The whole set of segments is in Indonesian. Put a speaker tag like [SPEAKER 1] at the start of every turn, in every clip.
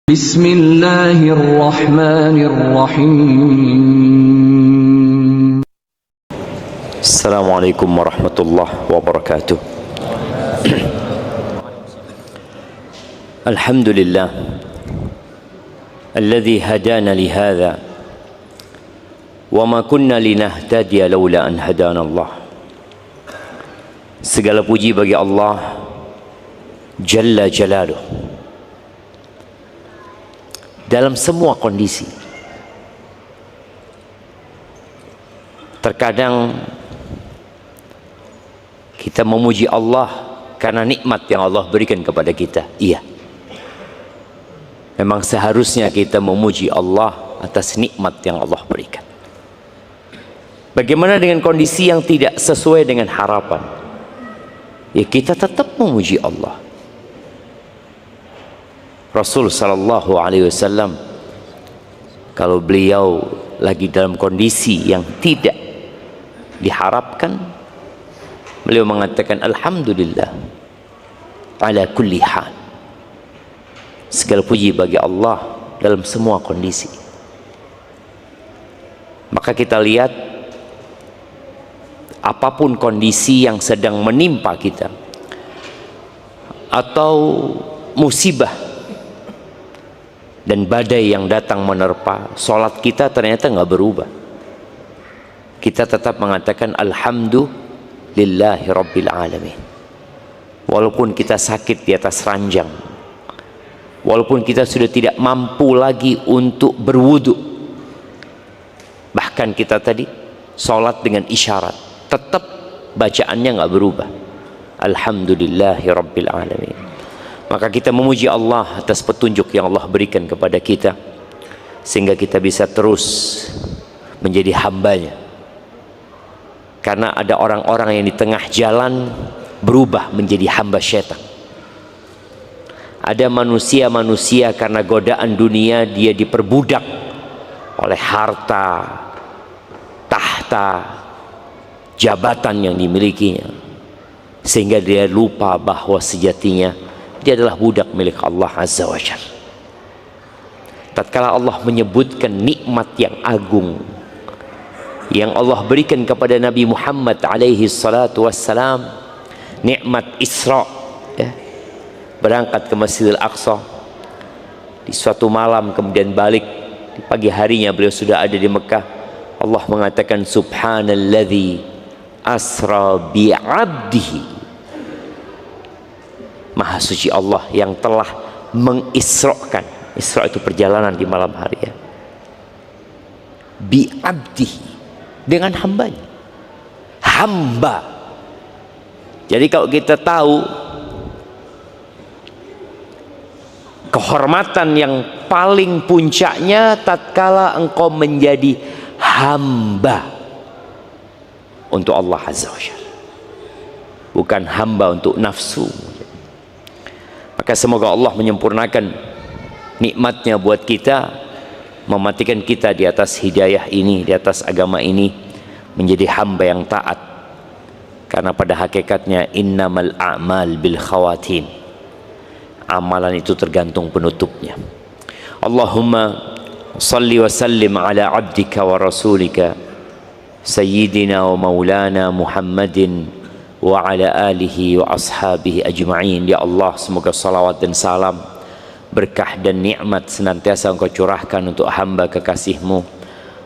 [SPEAKER 1] Bismillahirrahmanirrahim.
[SPEAKER 2] Assalamualaikum warahmatullahi wabarakatuh. Alhamdulillah alladzi hadana li hadza wa ma kunna linahtadiya laula an hadana Allah. Segala puji bagi Allah Jalla Jalaluh. Dalam semua kondisi, terkadang kita memuji Allah karena nikmat yang Allah berikan kepada kita. Iya, memang seharusnya kita memuji Allah atas nikmat yang Allah berikan. Bagaimana dengan kondisi yang tidak sesuai dengan harapan? Ya, kita tetap memuji Allah. Rasul sallallahu alaihi wasallam, kalau beliau lagi dalam kondisi yang tidak diharapkan, beliau mengatakan alhamdulillah ala kulli hal. Segala puji bagi Allah dalam semua kondisi. Maka kita lihat, apapun kondisi yang sedang menimpa kita atau musibah dan badai yang datang menerpa, salat kita ternyata nggak berubah. Kita tetap mengatakan alhamdulillahi rabbil alamin. Walaupun kita sakit di atas ranjang, walaupun kita sudah tidak mampu lagi untuk berwudu, bahkan kita tadi salat dengan isyarat, tetap bacaannya nggak berubah, alhamdulillahi rabbil alamin. Maka kita memuji Allah atas petunjuk yang Allah berikan kepada kita, sehingga kita bisa terus menjadi hambanya. Karena ada orang-orang yang di tengah jalan berubah menjadi hamba syaitan. Ada manusia-manusia karena godaan dunia, dia diperbudak oleh harta, tahta, jabatan yang dimilikinya, sehingga dia lupa bahwa sejatinya dia adalah budak milik Allah Azza wa Jalla. Tatkala Allah menyebutkan nikmat yang agung yang Allah berikan kepada Nabi Muhammad alaihi salatu wassalam, nikmat Isra, ya, berangkat ke Masjidil Aqsa di suatu malam, kemudian balik di pagi harinya beliau sudah ada di Mekah. Allah mengatakan subhanalladzi asra bi'abdihi. Maha suci Allah yang telah mengisrokan. Isra itu perjalanan di malam hari, ya. Bi'abdihi, dengan hambanya. Hamba. Jadi kalau kita tahu kehormatan yang paling puncaknya tatkala engkau menjadi hamba untuk Allah Azza wa Jalla, bukan hamba untuk nafsu. Maka semoga Allah menyempurnakan nikmatnya buat kita, mematikan kita di atas hidayah ini, di atas agama ini, menjadi hamba yang taat. Karena pada hakikatnya innamal a'mal bil khawatim, amalan itu tergantung penutupnya. Allahumma salli wa sallim ala abdika wa rasulika sayyidina wa maulana Muhammadin wa ala alihi wa ashabihi ajma'in. Ya Allah, semoga salawat dan salam, berkah dan nikmat senantiasa engkau curahkan untuk hamba kekasihmu,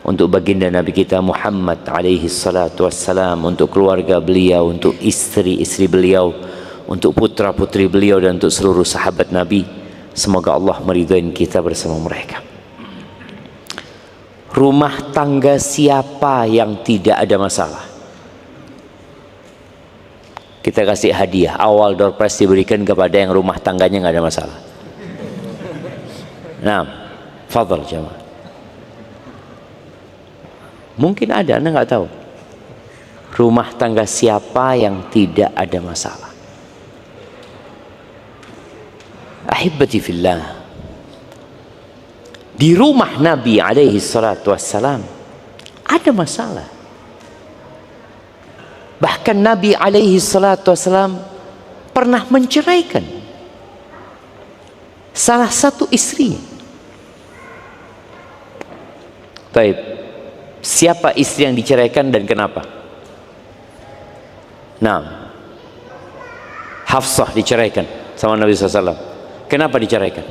[SPEAKER 2] untuk baginda Nabi kita Muhammad alaihi salatu wassalam, untuk keluarga beliau, untuk istri-istri beliau, untuk putra-putri beliau, dan untuk seluruh sahabat Nabi. Semoga Allah meridhai kita bersama mereka. Rumah tangga siapa yang tidak ada masalah? Kita kasih hadiah, awal door prize diberikan kepada yang rumah tangganya nggak ada masalah. Nah, fadhal jamaah. Mungkin ada, Anda nggak tahu. Rumah tangga siapa yang tidak ada masalah? Ahibati fillah, di rumah Nabi alaihi salatu wassalam ada masalah. Bahkan Nabi alaihi salatu wassalam pernah menceraikan salah satu istrinya. Baik. Siapa istri yang diceraikan dan kenapa? Nah, Hafsah diceraikan sama Nabi SAW. Kenapa diceraikan?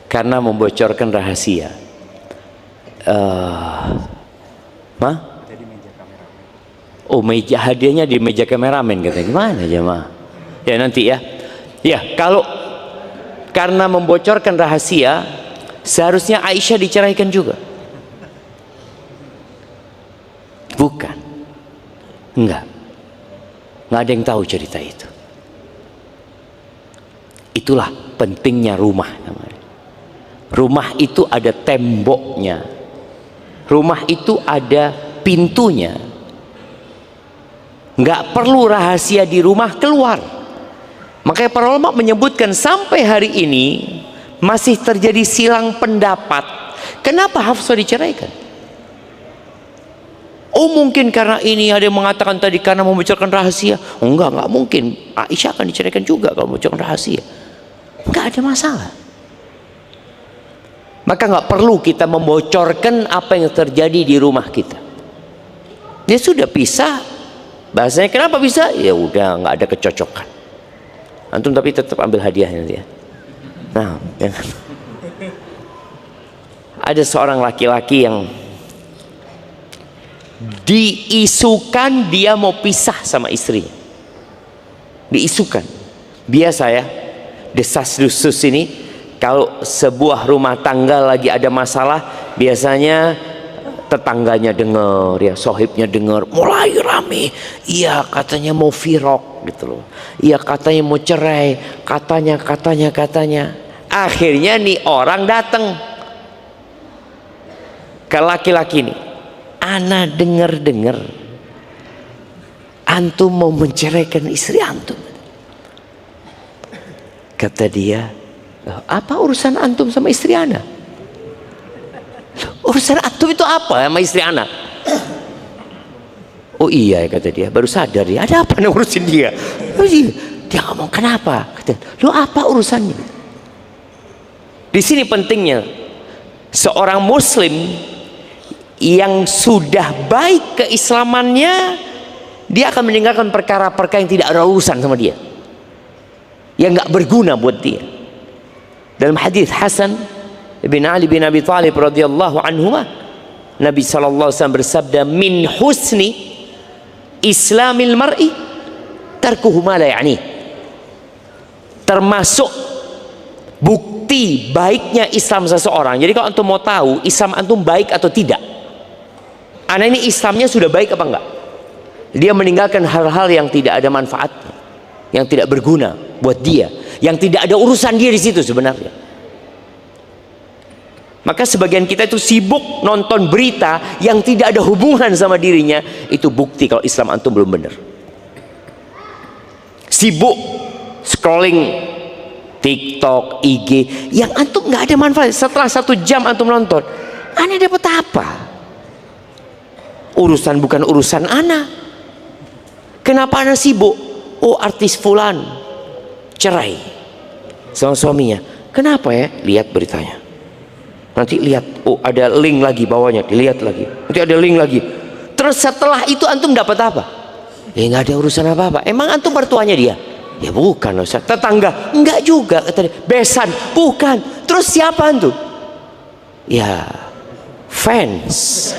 [SPEAKER 2] Karena membocorkan rahasia. Oh, meja hadiahnya di meja kameramen katanya. Gimana jemaah? Ya nanti ya. Ya, kalau karena membocorkan rahasia, seharusnya Aisyah diceraikan juga. Bukan. Enggak ada yang tahu cerita itu. Itulah pentingnya rumah namanya. Rumah itu ada temboknya. Rumah itu ada pintunya. Enggak perlu rahasia di rumah keluar. Makanya para ulama menyebutkan sampai hari ini masih terjadi silang pendapat. Kenapa Hafsah diceraikan? Oh, mungkin karena ini, ada yang mengatakan tadi karena membocorkan rahasia. Oh, enggak mungkin. Aisyah akan diceraikan juga kalau membocorkan rahasia. Enggak ada masalah. Maka enggak perlu kita membocorkan apa yang terjadi di rumah kita. Dia sudah pisah. Bahasanya kenapa bisa? Ya udah, enggak ada kecocokan. Antum tapi tetap ambil hadiahnya dia. Nah, jangan. Ada seorang laki-laki yang diisukan dia mau pisah sama istrinya. Diisukan. Biasa ya, desas-desus ini kalau sebuah rumah tangga lagi ada masalah, biasanya tetangganya dengar, ya sohibnya dengar, mulai rame. Iya katanya mau firok gitu loh. Iya katanya mau cerai, katanya. Akhirnya nih orang datang ke laki-laki ini. Ana dengar antum mau menceraikan istri antum. Kata dia, apa urusan antum sama istri ana? Urusan antum itu apa sama istri ana? Oh iya, kata dia, baru sadar dia, ada apa nih urusin dia? Oh iya. Dia ngomong kenapa? Kata, lu apa urusannya? Di sini pentingnya seorang muslim yang sudah baik keislamannya, dia akan meninggalkan perkara-perkara yang tidak ada urusan sama dia, yang nggak berguna buat dia. Dalam hadis Hasan bin Ali bin Abi Thalib radhiyallahu anhuma, Nabi SAW bersabda, min husni islamil mar'i tarkuhu ma la ya'ni. Termasuk bukti baiknya Islam seseorang. Jadi kalau antum mau tahu Islam antum baik atau tidak, anak ini Islamnya sudah baik apa enggak? Dia meninggalkan hal-hal yang tidak ada manfaat, yang tidak berguna buat dia, yang tidak ada urusan dia di situ sebenarnya. Maka sebagian kita itu sibuk nonton berita yang tidak ada hubungan sama dirinya. Itu bukti kalau Islam antum belum benar. Sibuk scrolling TikTok, IG yang antum nggak ada manfaat. Setelah 1 jam antum nonton, aneh dapat apa? Urusan bukan urusan ana. Kenapa ana sibuk? Oh, artis fulan cerai sama suaminya. Kenapa ya? Lihat beritanya. Nanti lihat, oh ada link lagi bawahnya, dilihat lagi. Nanti ada link lagi. Terus setelah itu antum dapat apa? Ya nggak ada urusan apa-apa. Emang antum mertuanya dia? Ya bukan, Ustaz. Tetangga? Enggak juga, kata dia. Besan? Bukan. Terus siapa antum? Ya fans.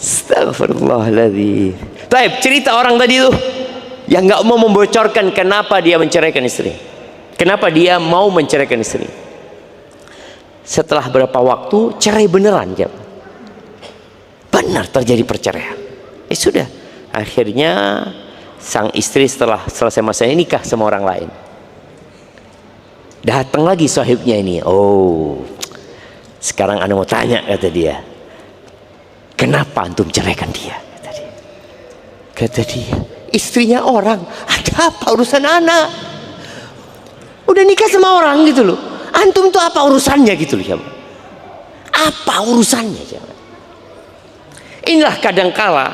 [SPEAKER 2] Astagfirullahaladzim. Baik, cerita orang tadi tuh yang nggak mau membocorkan kenapa dia menceraikan istri. Kenapa dia mau menceraikan istri? Setelah berapa waktu cerai beneran, jam. Benar terjadi perceraian. Sudah. Akhirnya sang istri setelah selesai masanya nikah sama orang lain. Datang lagi sahibnya ini. Oh, sekarang ana mau tanya, kata dia. Kenapa antum ceraikan dia? Kata dia, istrinya orang. Ada apa urusan anak? Udah nikah sama orang gitu loh. Antum tuh apa urusannya gitu loh. Apa urusannya? Inilah kadangkala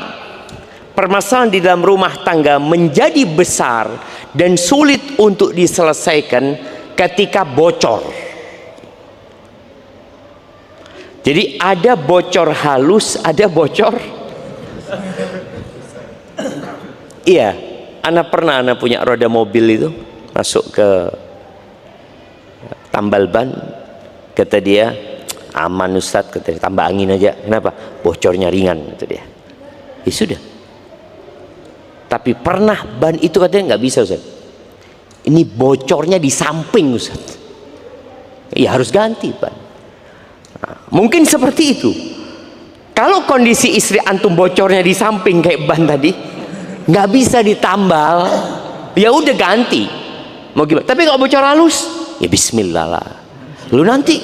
[SPEAKER 2] permasalahan di dalam rumah tangga menjadi besar dan sulit untuk diselesaikan ketika bocor. Jadi ada bocor halus, ada bocor. Iya, anak punya roda mobil itu, masuk ke tambal ban, kata dia, aman Ustadz, kata dia, tambah angin aja. Kenapa? Bocornya ringan, kata dia. Ya sudah. Tapi pernah ban itu katanya nggak bisa Ustadz. Ini bocornya di samping Ustadz. Ya harus ganti ban. Nah, mungkin seperti itu. Kalau kondisi istri antum bocornya di samping kayak ban tadi, nggak bisa ditambal, ya udah ganti. Mau gimana? Tapi kalau bocor halus, ya Bismillah lah. Lu nanti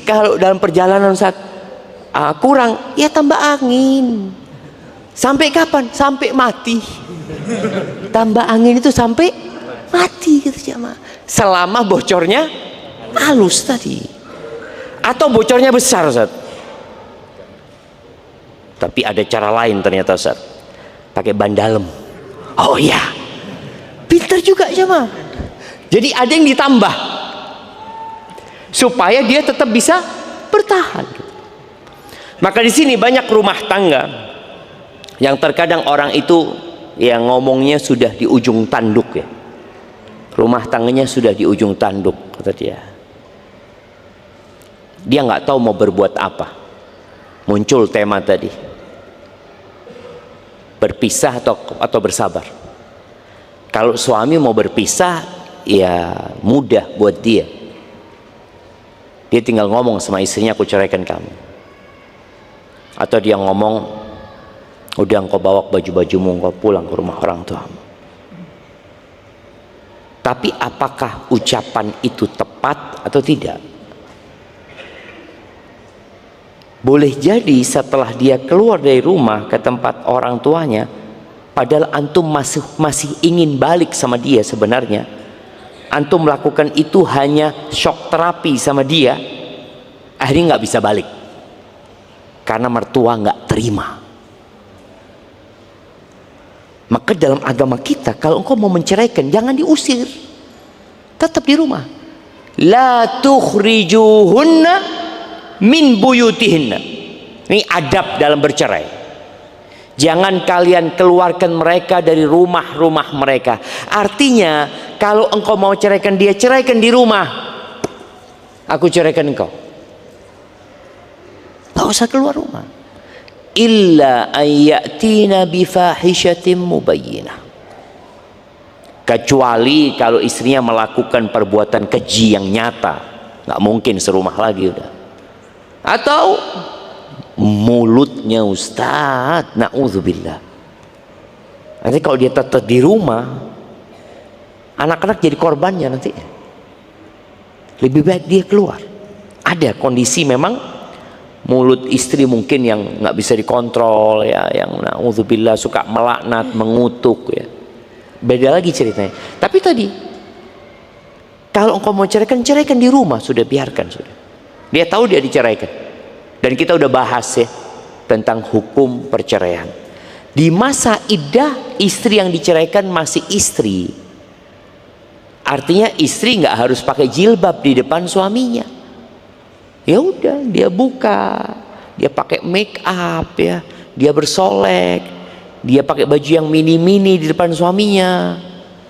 [SPEAKER 2] kalau dalam perjalanan saat kurang, ya tambah angin. Sampai kapan? Sampai mati. Tambah angin itu sampai mati gitu jamaah. Selama bocornya halus tadi. Atau bocornya besar Ustaz. Tapi ada cara lain ternyata Ustaz. Pakai ban dalam. Oh iya. Pintar juga jamaah. Jadi ada yang ditambah supaya dia tetap bisa bertahan. Maka di sini banyak rumah tangga yang terkadang orang itu yang ngomongnya sudah di ujung tanduk ya. Rumah tangganya sudah di ujung tanduk kata dia. Dia nggak tahu mau berbuat apa. Muncul tema tadi. Berpisah atau bersabar. Kalau suami mau berpisah ya mudah buat dia. Dia tinggal ngomong sama istrinya, aku ceraikan kamu. Atau dia ngomong, udah engkau bawa baju-bajumu, engkau pulang ke rumah orang tuamu. Tapi apakah ucapan itu tepat atau tidak? Boleh jadi setelah dia keluar dari rumah ke tempat orang tuanya, padahal antum masih ingin balik sama dia sebenarnya. Antum melakukan itu hanya shock terapi sama dia, akhirnya nggak bisa balik karena mertua nggak terima. Maka dalam agama kita, kalau engkau mau menceraikan jangan diusir, tetap di rumah. La tukhrijuhunna min buyutihinna. Ini adab dalam bercerai. Jangan kalian keluarkan mereka dari rumah-rumah mereka. Artinya kalau engkau mau ceraikan dia, ceraikan di rumah. Aku ceraikan engkau. Tak usah keluar rumah. Illa ayyatina bifahishatin mubayyinah. Kecuali kalau istrinya melakukan perbuatan keji yang nyata, nggak mungkin serumah lagi udah. Atau mulutnya Ustaz, na'udzubillah. Nanti kalau dia tetap di rumah, anak-anak jadi korbannya nanti. Lebih baik dia keluar. Ada kondisi memang mulut istri mungkin yang nggak bisa dikontrol ya, yang na'udzubillah suka melaknat, mengutuk ya. Beda lagi ceritanya. Tapi tadi kalau engkau mau ceraikan, ceraikan di rumah, sudah biarkan sudah. Dia tahu dia diceraikan. Dan kita udah bahas ya tentang hukum perceraian. Di masa iddah istri yang diceraikan masih istri. Artinya istri nggak harus pakai jilbab di depan suaminya. Ya udah dia buka, dia pakai make up ya, dia bersolek, dia pakai baju yang mini-mini di depan suaminya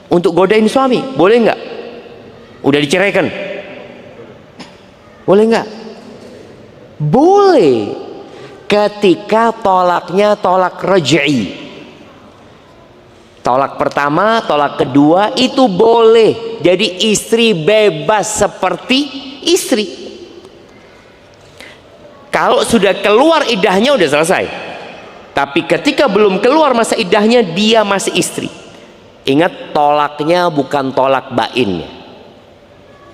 [SPEAKER 2] untuk godain suami, boleh nggak? Udah diceraikan, boleh nggak? Boleh ketika tolaknya tolak raj'i. Tolak pertama, tolak kedua itu boleh. Jadi istri bebas seperti istri. Kalau sudah keluar iddahnya udah selesai. Tapi ketika belum keluar masa iddahnya dia masih istri. Ingat tolaknya bukan tolak bain.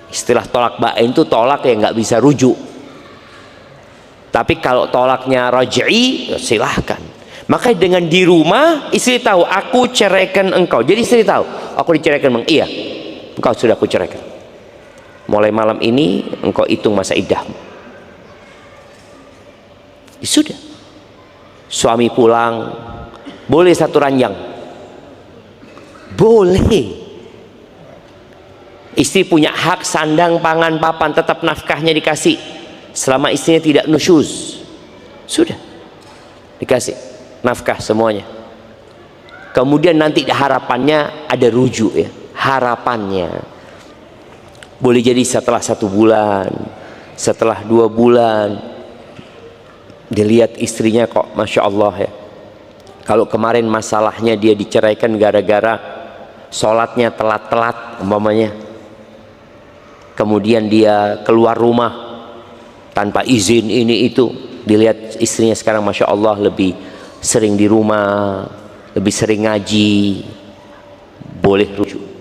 [SPEAKER 2] Istilah tolak bain itu tolak yang nggak bisa rujuk. Tapi kalau tolaknya raj'i, silahkan. Maka dengan di rumah istri tahu aku ceraikan engkau. Jadi istri tahu aku diceraikan. Iya, engkau sudah aku ceraikan. Mulai malam ini engkau hitung masa iddahmu. Ya sudah. Suami pulang, boleh satu ranjang. Boleh. Istri punya hak sandang, pangan, papan, tetap nafkahnya dikasih. selama istrinya tidak nusyuz, sudah dikasih nafkah semuanya. Kemudian nanti harapannya ada rujuk ya, harapannya boleh jadi setelah 1 bulan, setelah 2 bulan, dilihat istrinya kok Masya Allah ya, kalau kemarin masalahnya dia diceraikan gara-gara sholatnya telat-telat umpamanya, kemudian dia keluar rumah tanpa izin ini itu, dilihat istrinya sekarang Masya Allah lebih sering di rumah, lebih sering ngaji, boleh rujuk.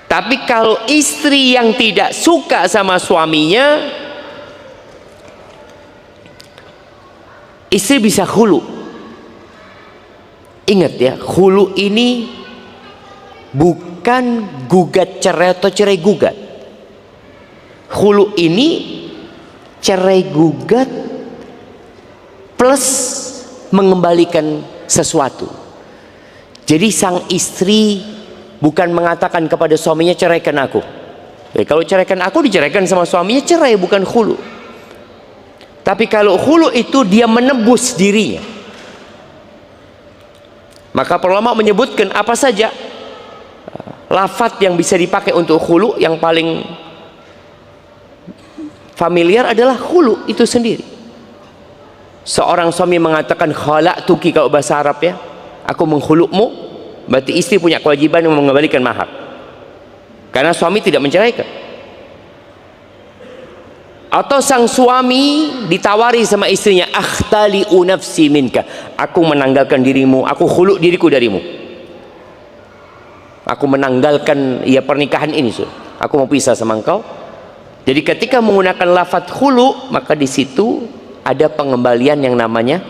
[SPEAKER 2] Tapi kalau istri yang tidak suka sama suaminya, istri bisa khulu. Ingat ya, khulu ini bukan gugat cerai atau cerai gugat. Khulu ini cerai gugat plus mengembalikan sesuatu. Jadi sang istri bukan mengatakan kepada suaminya ceraikan aku. Kalau ceraikan aku, diceraikan sama suaminya, cerai, bukan khulu. Tapi kalau khulu itu dia menebus dirinya. Maka para ulama menyebutkan apa saja lafaz yang bisa dipakai untuk khulu. Yang paling familiar adalah khulu itu sendiri. Seorang suami mengatakan khala'tuki, kalau bahasa Arab ya, aku menghulukmu, berarti istri punya kewajiban yang mengembalikan mahar, karena suami tidak menceraikan. Atau sang suami ditawari sama istrinya, akhtali'u nafsi minka, aku menanggalkan dirimu, aku khuluk diriku darimu, aku menanggalkan ya pernikahan ini, aku mau pisah sama engkau. Jadi ketika menggunakan lafaz khulu, maka di situ ada pengembalian yang namanya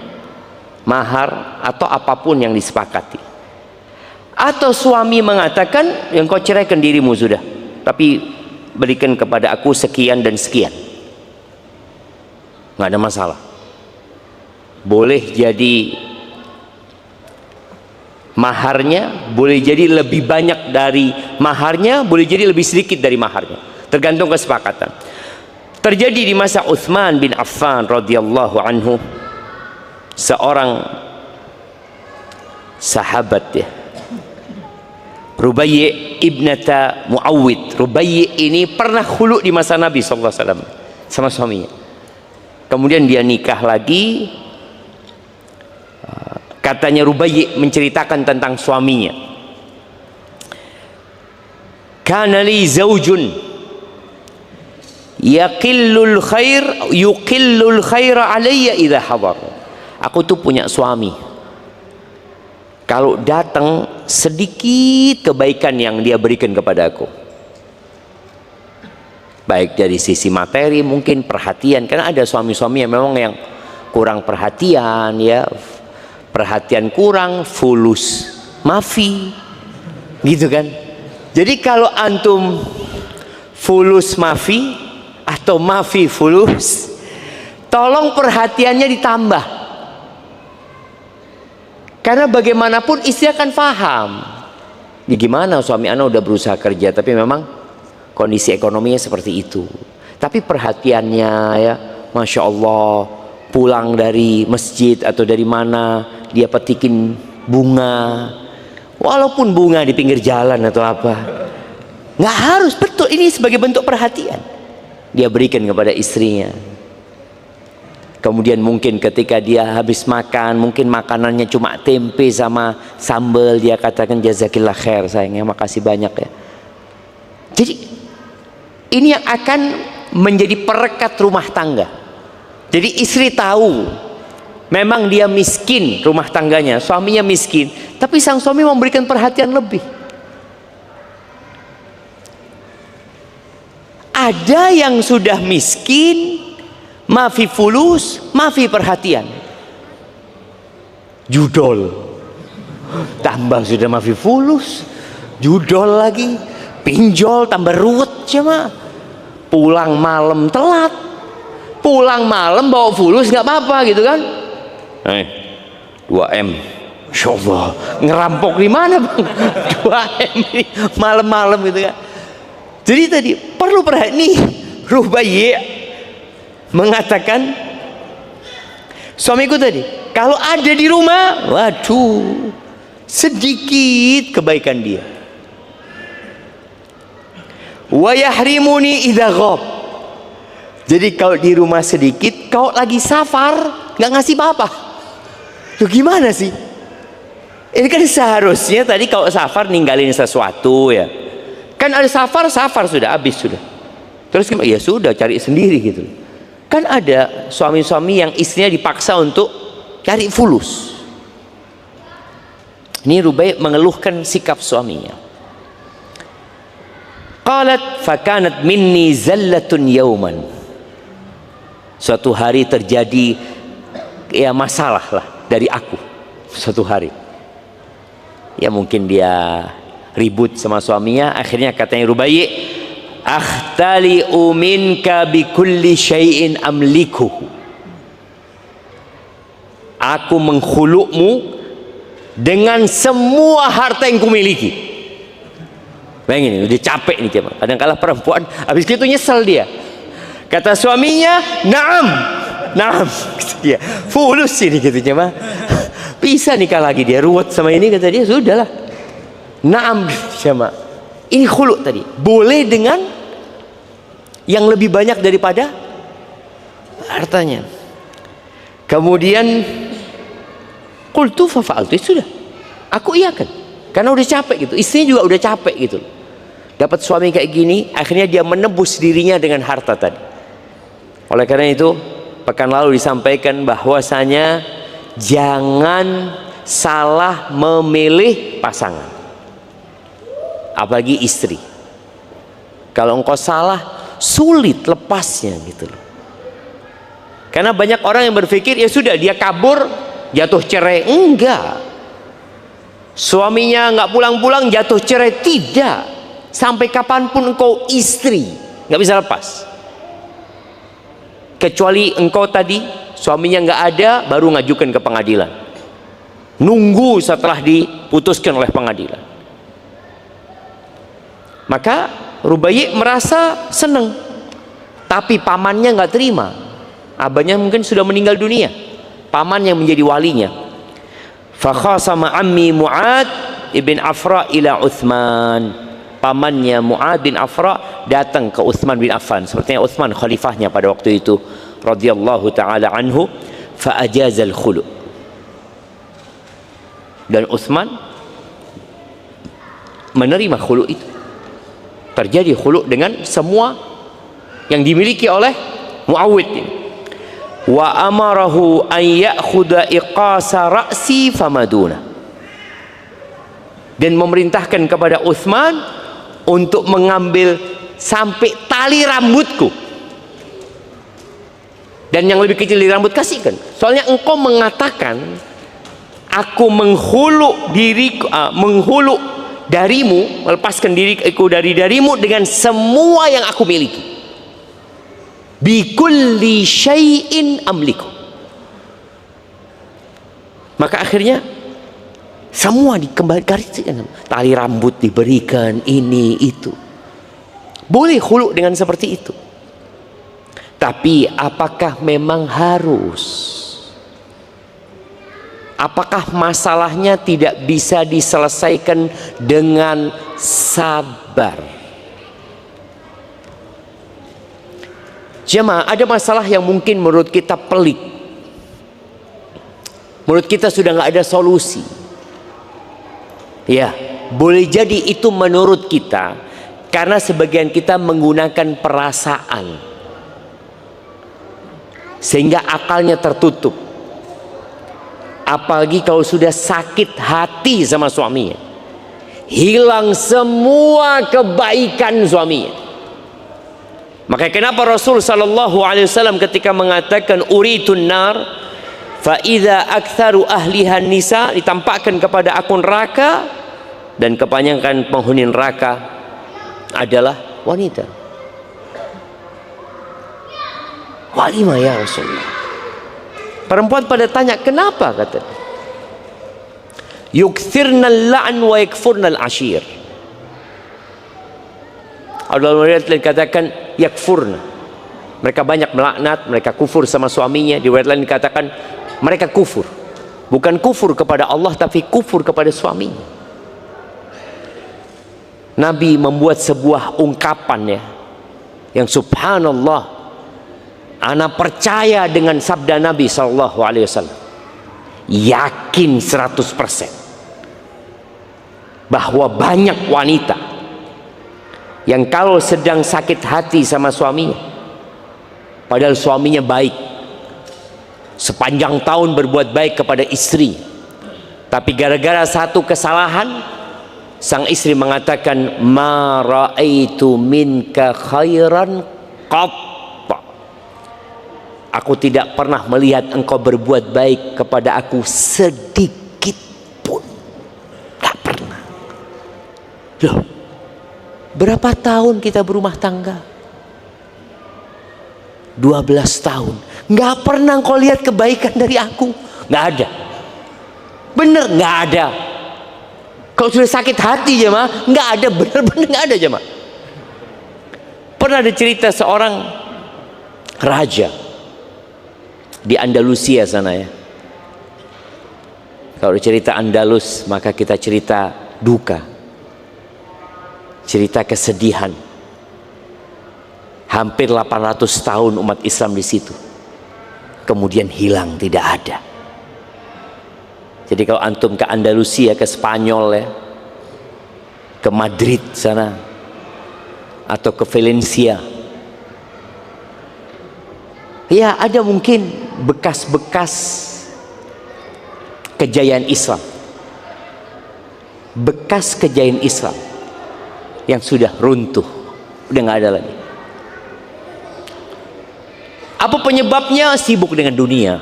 [SPEAKER 2] mahar atau apapun yang disepakati. Atau suami mengatakan, yang kau ceraikan dirimu sudah, tapi berikan kepada aku sekian dan sekian, nggak ada masalah. Boleh jadi maharnya, boleh jadi lebih banyak dari maharnya, boleh jadi lebih sedikit dari maharnya, tergantung kesepakatan. Terjadi di masa Utsman bin Affan radhiyallahu anhu, seorang sahabat ya, Rubayyi ibnata Muawwid. Rubayyi ini pernah khulu di masa Nabi sallallahu alaihi wasallam sama suaminya. Kemudian dia nikah lagi. Katanya Rubayyi menceritakan tentang suaminya. Kana li zaujun yaqillul khair yuqillul khaira alayya idza hadar. Aku tuh punya suami, kalau datang sedikit kebaikan yang dia berikan kepada aku, baik dari sisi materi, mungkin perhatian, karena ada suami-suami yang memang yang kurang perhatian ya, perhatian kurang, fulus mafi gitu kan. Jadi kalau antum fulus mafi atau mafi fulus, tolong perhatiannya ditambah, karena bagaimanapun istri akan paham ya, gimana suami anak udah berusaha kerja tapi memang kondisi ekonominya seperti itu, tapi perhatiannya ya Masya Allah, pulang dari masjid atau dari mana dia petikin bunga, walaupun bunga di pinggir jalan atau apa, nggak harus, betul, ini sebagai bentuk perhatian dia berikan kepada istrinya. Kemudian mungkin ketika dia habis makan, mungkin makanannya cuma tempe sama sambal, dia katakan jazakillah khair sayangnya, makasih banyak ya. Jadi ini yang akan menjadi perekat rumah tangga. Jadi istri tahu memang dia miskin rumah tangganya, suaminya miskin, tapi sang suami memberikan perhatian lebih. Ada yang sudah miskin, mafi fulus, mafi perhatian, judol, tambah sudah mafi fulus, judol lagi, pinjol, tambah ruwet cuma, pulang malam telat, pulang malam bawa fulus nggak apa-apa gitu kan. 2M, Masya Allah, ngerampok di mana bang? 2M ini malam-malam gitu kan. Jadi tadi perlu perhatian nih, Rubayyi mengatakan, suamiku tadi kalau ada di rumah, waduh, sedikit kebaikan dia. Wa yahrimuni idza ghab. Jadi kalau di rumah sedikit, kalau lagi safar nggak ngasih apa-apa. Loh gimana sih? Ini kan seharusnya tadi kalau safar ninggalin sesuatu ya. Kan ada safar sudah habis sudah. Terus ya sudah cari sendiri gitu. Kan ada suami-suami yang istrinya dipaksa untuk cari fulus. Ini Rubai mengeluhkan sikap suaminya. Qalat fakanat minni zallatun yauman. Suatu hari terjadi ya masalah lah dari aku. Suatu hari. Ya mungkin dia ribut sama suaminya, akhirnya katanya Rubai, akhtali'u minka bikulli syai'in amlikuhu. Aku menghulukmu dengan semua harta yang kumiliki. Bayangin, udah capek nih jemaah. Kadang-kadang perempuan habis gitu nyesel dia. Kata suaminya, naam, dia fulus ini gitu jemaah. Bisa nikah lagi dia, ruwet sama ini kata dia, sudahlah. Naam jemaah. Ini khuluk tadi. Boleh dengan yang lebih banyak daripada hartanya. Kemudian qultu fa fa'altu, sudah. Aku iyakan. Karena udah capek gitu. Istrinya juga udah capek gitu. Dapat suami kayak gini, akhirnya dia menebus dirinya dengan harta tadi. Oleh karena itu, pekan lalu disampaikan bahwasanya jangan salah memilih pasangan. Apalagi istri. Kalau engkau salah, sulit lepasnya gitu loh. Karena banyak orang yang berpikir ya sudah dia kabur, jatuh cerai. Enggak. Suaminya enggak pulang-pulang, jatuh cerai. Tidak. Sampai kapanpun engkau istri, enggak bisa lepas. Kecuali engkau tadi suaminya enggak ada, baru ngajukan ke pengadilan. Nunggu setelah diputuskan oleh pengadilan. Maka Rubai merasa senang, tapi pamannya nggak terima. Abahnya mungkin sudah meninggal dunia, paman yang menjadi walinya. Fakhasama ammi Mu'ad ibn Afra ila Uthman. Pamannya Mu'ad bin Afra datang ke Uthman bin Affan, sepertinya Uthman khalifahnya pada waktu itu radhiyallahu taala anhu. Fa ajazal khulu'. Dan Uthman menerima khulu' itu. Terjadi khulu' dengan semua yang dimiliki oleh Muawwid ini. Wa amarahu an ya'khudha iqasa ra'si famaduna. Dan memerintahkan kepada Uthman untuk mengambil sampai tali rambutku. Dan yang lebih kecil dari rambut kasihkan. Soalnya engkau mengatakan aku menghuluk diriku, menghuluk darimu, melepaskan diriku darimu dengan semua yang aku miliki. Bikulli syai'in amliku. Maka akhirnya semua dikembalikan, tali rambut diberikan, ini itu. Boleh khuluk dengan seperti itu. Tapi apakah memang harus? Apakah masalahnya tidak bisa diselesaikan dengan sabar? Jemaah, ada masalah yang mungkin menurut kita pelik. Menurut kita sudah nggak ada solusi. Ya, boleh jadi itu menurut kita karena sebagian kita menggunakan perasaan sehingga akalnya tertutup. Apalagi kalau sudah sakit hati sama suaminya, hilang semua kebaikan suaminya. Makanya kenapa Rasul sallallahu alaihi wasallam ketika mengatakan uritun nar fa idza aktsaru ahliha nisa, ditampakkan kepada aku neraka dan kebanyakan penghuni neraka adalah wanita. Walimah ya Rasulullah. Perempuan pada tanya kenapa, kata yukthirnal la'n wa yakfurnal ashir. Dalam riwayat lain katakan yakfurna, Mereka banyak melaknat, mereka kufur sama suaminya. Di riwayat lain dikatakan mereka kufur, bukan kufur kepada Allah tapi kufur kepada suaminya. Nabi membuat sebuah ungkapan ya, yang subhanallah, ana percaya dengan sabda Nabi SAW, yakin 100% bahwa banyak wanita yang kalau sedang sakit hati sama suaminya, padahal suaminya baik, sepanjang tahun berbuat baik kepada istri, tapi gara-gara satu kesalahan, sang istri mengatakan, ma ra'aitu minka khairan qat, aku tidak pernah melihat engkau berbuat baik kepada aku sedikit pun, tak pernah. Loh, berapa tahun kita berumah tangga? 12 tahun, nggak pernah engkau lihat kebaikan dari aku, nggak ada. Bener, nggak ada. Kalau sudah sakit hati jemaah, nggak ada, bener-bener nggak ada jemaah. Pernah ada cerita seorang raja di Andalusia sana ya. Kalau cerita Andalus maka kita cerita duka, cerita kesedihan. Hampir 800 tahun umat Islam di situ, kemudian hilang, tidak ada. Jadi kalau antum ke Andalusia, ke Spanyol ya, ke Madrid sana, atau ke Valencia, ya ada mungkin bekas-bekas kejayaan Islam, bekas kejayaan Islam yang sudah runtuh, udah nggak ada lagi. Apa penyebabnya? Sibuk dengan dunia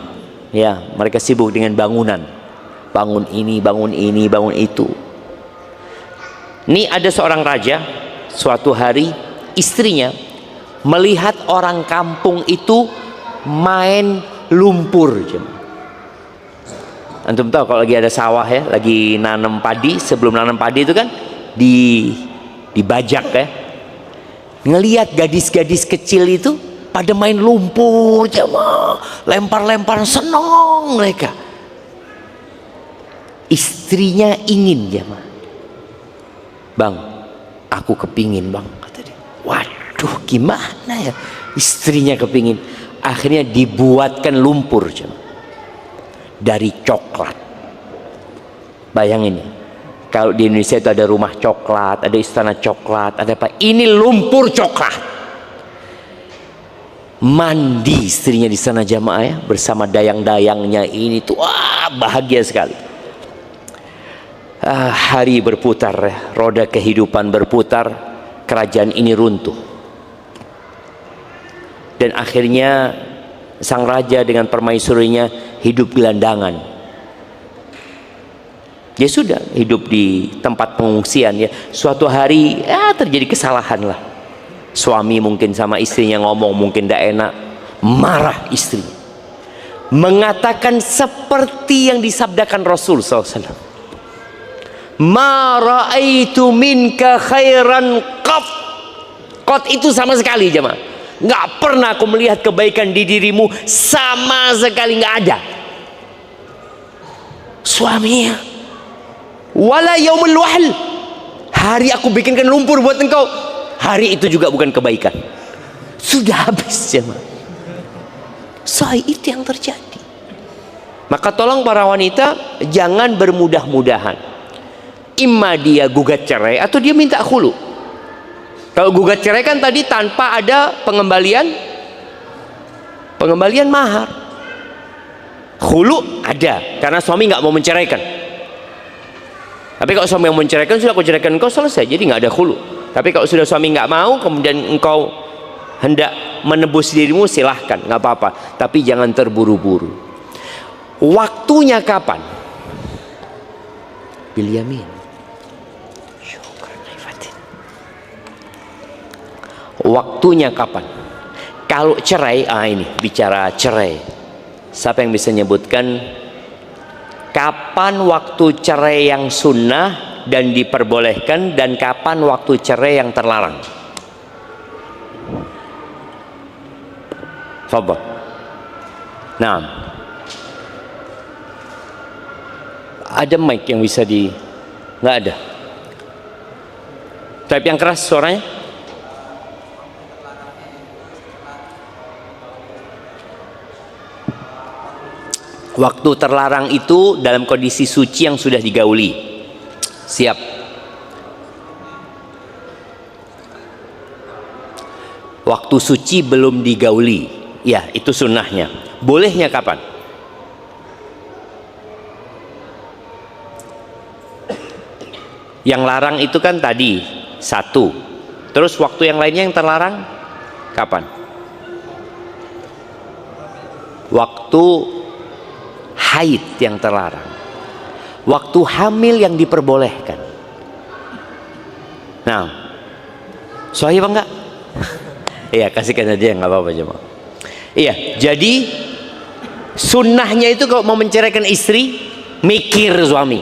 [SPEAKER 2] ya, mereka sibuk dengan bangunan, bangun ini, bangun ini, bangun itu. Ini ada seorang raja, suatu hari istrinya melihat orang kampung itu main lumpur. Antum tahu kalau lagi ada sawah ya, lagi nanam padi, sebelum nanam padi itu kan dibajak ya, ngelihat gadis-gadis kecil itu pada main lumpur jemaah, lempar-lempar, senang mereka. Istrinya ingin jemaah, bang, aku kepingin bang, kata dia. Waduh, gimana ya, istrinya kepingin. Akhirnya dibuatkan lumpur jemaah, dari coklat. Bayangin ya, kalau di Indonesia itu ada rumah coklat, ada istana coklat, ada apa, ini lumpur coklat. Mandi istrinya di sana jamaah ya, bersama dayang-dayangnya ini tuh, wah bahagia sekali. Hari berputar, roda kehidupan berputar, kerajaan ini runtuh. Dan akhirnya sang raja dengan permaisurinya hidup gelandangan. Ya sudah, hidup di tempat pengungsian ya. Suatu hari terjadi kesalahan lah. Suami mungkin sama istrinya ngomong mungkin tidak enak, marah istri, mengatakan seperti yang disabdakan Rasul SAW, ma ra'aitu minka khairan qat. Qat itu sama sekali jemaah, nggak pernah aku melihat kebaikan di dirimu, sama sekali nggak ada. Suaminya, wala yaumul wahl, hari aku bikinkan lumpur buat engkau, hari itu juga bukan kebaikan. Sudah habis jemaah. Itu yang terjadi. Maka tolong para wanita jangan bermudah-mudahan. Imma dia gugat cerai atau dia minta khulu. Kalau gugat cerai kan tadi tanpa ada pengembalian mahar. Khulu ada karena suami nggak mau menceraikan. Tapi kalau suami yang menceraikan, sudah aku ceraikan engkau, selesai, jadi nggak ada khulu. Tapi kalau sudah suami nggak mau, kemudian engkau hendak menebus dirimu, silahkan, nggak apa-apa. Tapi jangan terburu-buru. Waktunya kapan? Bil yamin. Waktunya kapan? Kalau cerai, ini bicara cerai. Siapa yang bisa menyebutkan kapan waktu cerai yang sunnah dan diperbolehkan, dan kapan waktu cerai yang terlarang? Fadhal. Nah, ada mic yang bisa di, nggak ada. Type yang keras suaranya. Waktu terlarang itu dalam kondisi suci yang sudah digauli. Siap. Waktu suci belum digauli. Ya, itu sunnahnya. Bolehnya kapan? Yang larang itu kan tadi satu. Terus waktu yang lainnya yang terlarang kapan? Waktu haid yang terlarang, waktu hamil yang diperbolehkan. Nah, sahih apa enggak? Iya, kasihkan aja, nggak apa-apa cuma. Iya, jadi sunnahnya itu kalau mau menceraikan istri, mikir suami,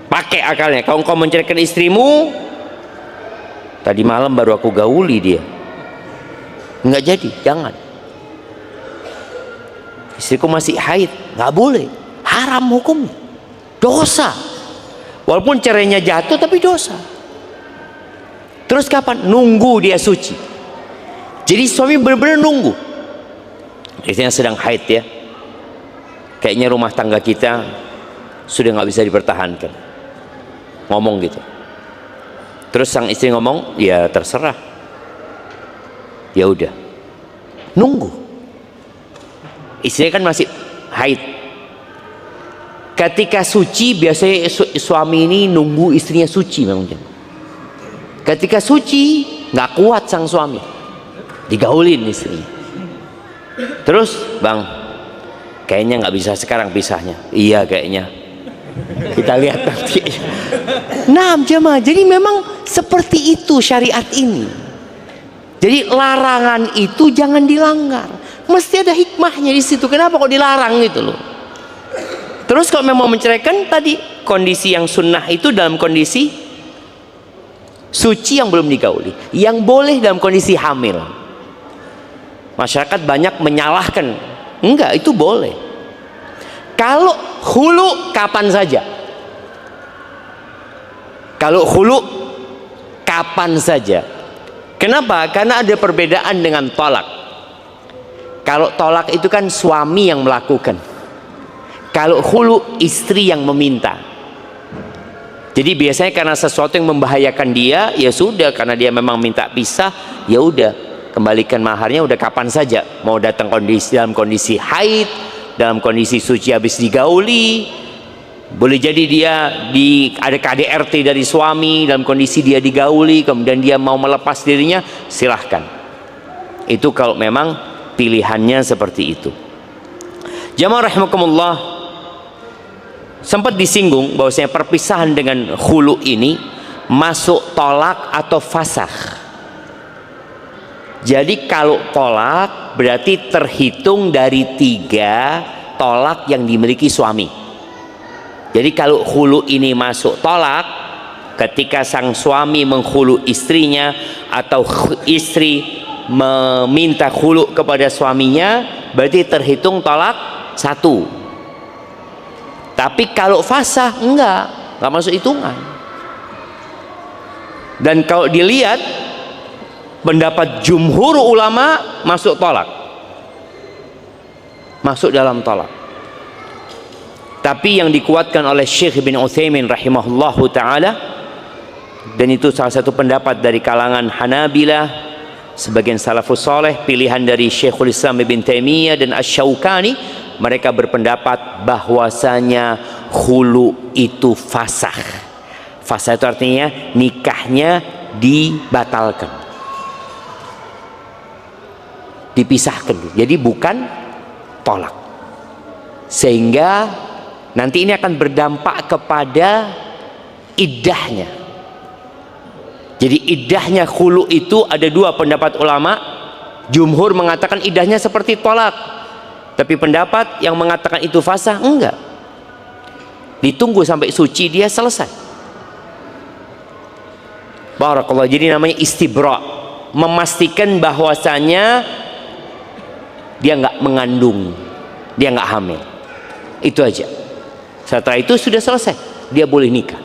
[SPEAKER 2] pakai akalnya. Kalau engkau menceraikan istrimu, tadi malam baru aku gauli dia, nggak jadi, jangan. Istriku masih haid, nggak boleh, haram hukum, dosa. Walaupun cerainya jatuh tapi dosa. Terus kapan? Nunggu dia suci. Jadi suami benar-benar nunggu. Istrinya sedang haid ya, kayaknya rumah tangga kita sudah nggak bisa dipertahankan, ngomong gitu. Terus sang istri ngomong, ya terserah, ya udah, nunggu. Istrinya kan masih haid. Ketika suci biasanya suami ini nunggu istrinya suci memang. Ketika suci nggak kuat sang suami, digaulin istrinya. Terus bang, kayaknya nggak bisa sekarang pisahnya. Iya kayaknya, kita lihat nanti. Nah jemaah, jadi memang seperti itu syariat ini. Jadi larangan itu jangan dilanggar. Mesti ada hikmahnya di situ. Kenapa kok dilarang gitu loh? Terus kalau memang menceraikan tadi, kondisi yang sunnah itu dalam kondisi suci yang belum digauli. Yang boleh dalam kondisi hamil. Masyarakat banyak menyalahkan. Enggak, itu boleh. Kalau hulu kapan saja. Kalau hulu kapan saja. Kenapa? Karena ada perbedaan dengan tolak. Kalau tolak itu kan suami yang melakukan. Kalau hulu istri yang meminta. Jadi biasanya karena sesuatu yang membahayakan dia, ya sudah, karena dia memang minta pisah, ya udah, kembalikan maharnya udah kapan saja. Mau datang dalam kondisi haid, dalam kondisi suci habis digauli, boleh jadi dia ada KDRT dari suami dalam kondisi dia digauli, kemudian dia mau melepas dirinya, silahkan. Itu kalau memang pilihannya seperti itu. Jamaah rahimakumullah, sempat disinggung bahwasanya perpisahan dengan khulu ini masuk tolak atau fasakh. Jadi kalau tolak berarti terhitung dari 3 tolak yang dimiliki suami. Jadi kalau khulu ini masuk tolak ketika sang suami menghulu istrinya atau istri meminta khulu kepada suaminya, berarti terhitung tolak 1. Tapi kalau fasakh enggak masuk hitungan. Dan kalau dilihat pendapat jumhur ulama masuk tolak, masuk dalam tolak. Tapi yang dikuatkan oleh Syekh Ibn Utsaimin rahimahullahu taala, dan itu salah satu pendapat dari kalangan Hanabilah, sebagian salafus soleh, pilihan dari Syekhul Islam Ibn Taimiyah dan Asy-Syaukani, mereka berpendapat bahwasanya khulu itu fasakh. Fasakh itu artinya nikahnya dibatalkan, dipisahkan, jadi bukan tolak. Sehingga nanti ini akan berdampak kepada iddahnya. Jadi iddahnya khulu itu ada 2 pendapat ulama. Jumhur mengatakan iddahnya seperti tolak, tapi pendapat yang mengatakan itu fasakh enggak, ditunggu sampai suci dia selesai. Barakallah. Jadi namanya istibra, memastikan bahwasanya dia nggak mengandung, dia nggak hamil. Itu aja. Setelah itu sudah selesai, dia boleh nikah.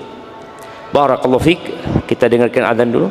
[SPEAKER 2] Barakallahu fiik. Kita dengarkan adzan dulu.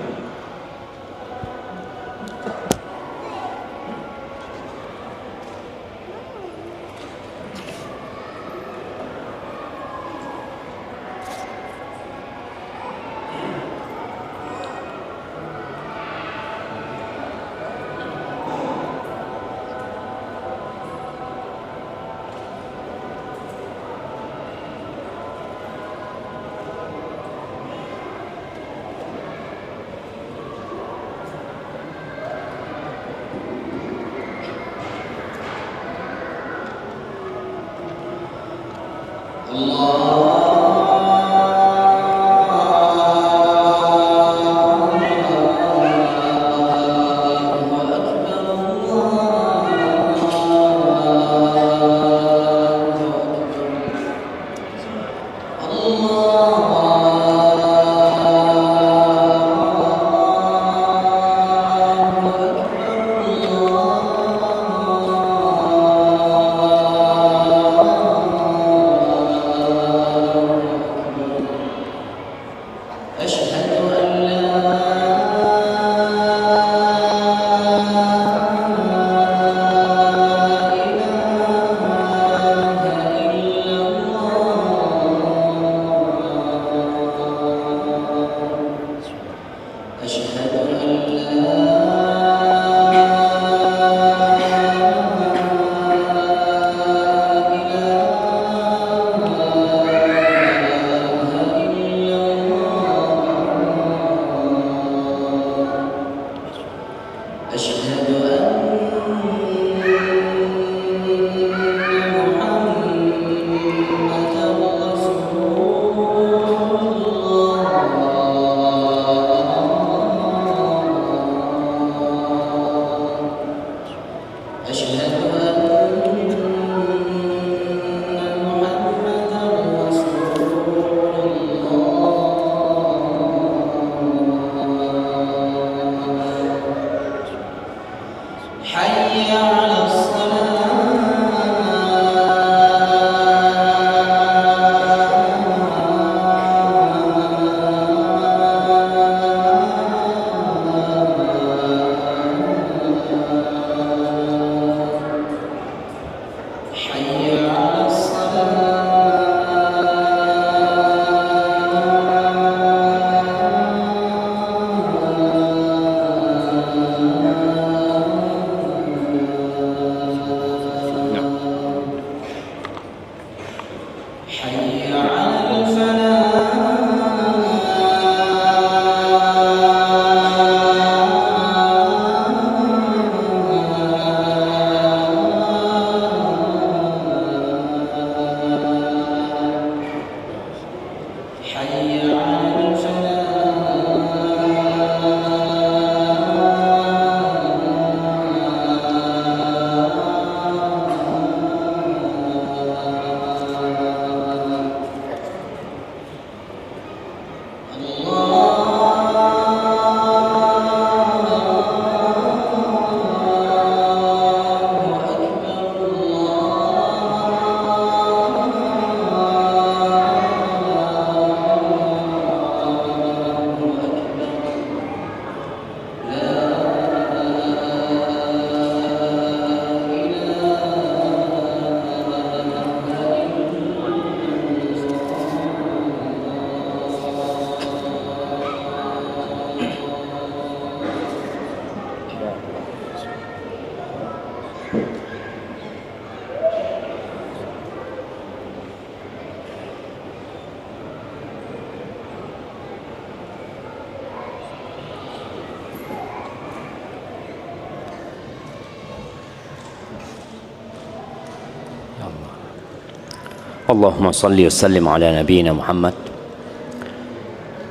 [SPEAKER 1] Allahumma salli wa sallim ala nabiyina Muhammad.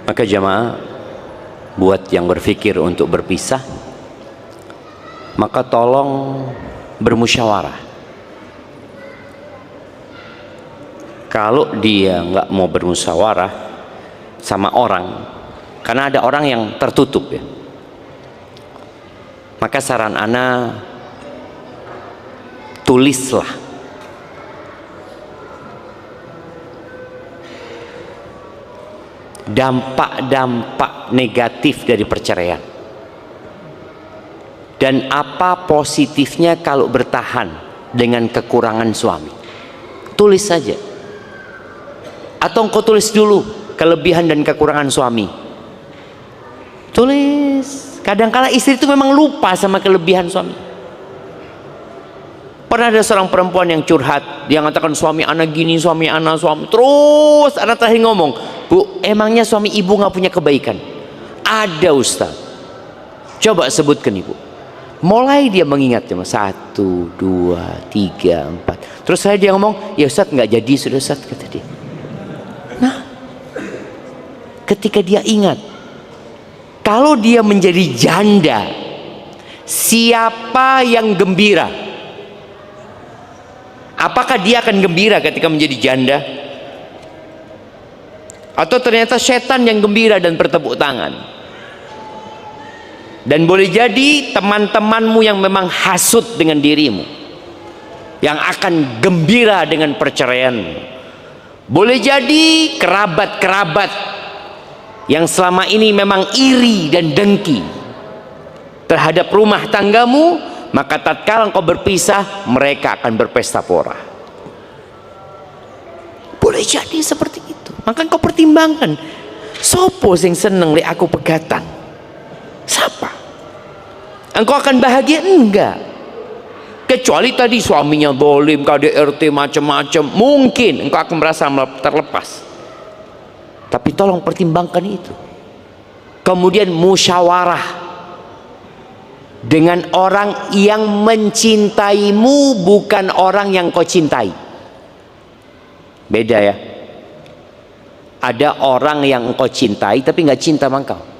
[SPEAKER 1] Maka jamaah, buat yang berpikir untuk berpisah, maka tolong bermusyawarah. Kalau dia nggak mau bermusyawarah sama orang, karena ada orang yang tertutup ya, maka saran ana tulislah. Dampak-dampak negatif dari perceraian. Dan apa positifnya kalau bertahan dengan kekurangan suami. Tulis saja. Atau engkau tulis dulu kelebihan dan kekurangan suami. Tulis. Kadang-kala istri itu memang lupa sama kelebihan suami. Pernah ada seorang perempuan yang curhat, dia mengatakan suami anak gini, suami anak, suami. Terus anak terakhir ngomong, Bu, emangnya suami ibu nggak punya kebaikan? Ada, Ustaz. Coba sebutkan ibu. Mulai dia mengingat, 1, 2, 3, 4. Terus dia ngomong, ya Ustaz nggak jadi sudah Ustaz, kata dia. Nah, ketika dia ingat, kalau dia menjadi janda, siapa yang gembira? Apakah dia akan gembira ketika menjadi janda? Atau ternyata setan yang gembira dan bertepuk tangan? Dan boleh jadi teman-temanmu yang memang hasut dengan dirimu, yang akan gembira dengan perceraianmu. Boleh jadi kerabat-kerabat yang selama ini memang iri dan dengki terhadap rumah tanggamu, maka tatkala engkau berpisah, mereka akan berpesta pora. Boleh jadi seperti itu. Maka engkau pertimbangkan, sopo sing seneng lek aku pegatan? Siapa? Engkau akan bahagia? Enggak. Kecuali tadi suaminya zalim, KDRT macam-macam, mungkin engkau akan merasa terlepas. Tapi tolong pertimbangkan itu. Kemudian musyawarah dengan orang yang mencintaimu, bukan orang yang kau cintai. Beda ya. Ada orang yang engkau cintai tapi nggak cinta sama engkau.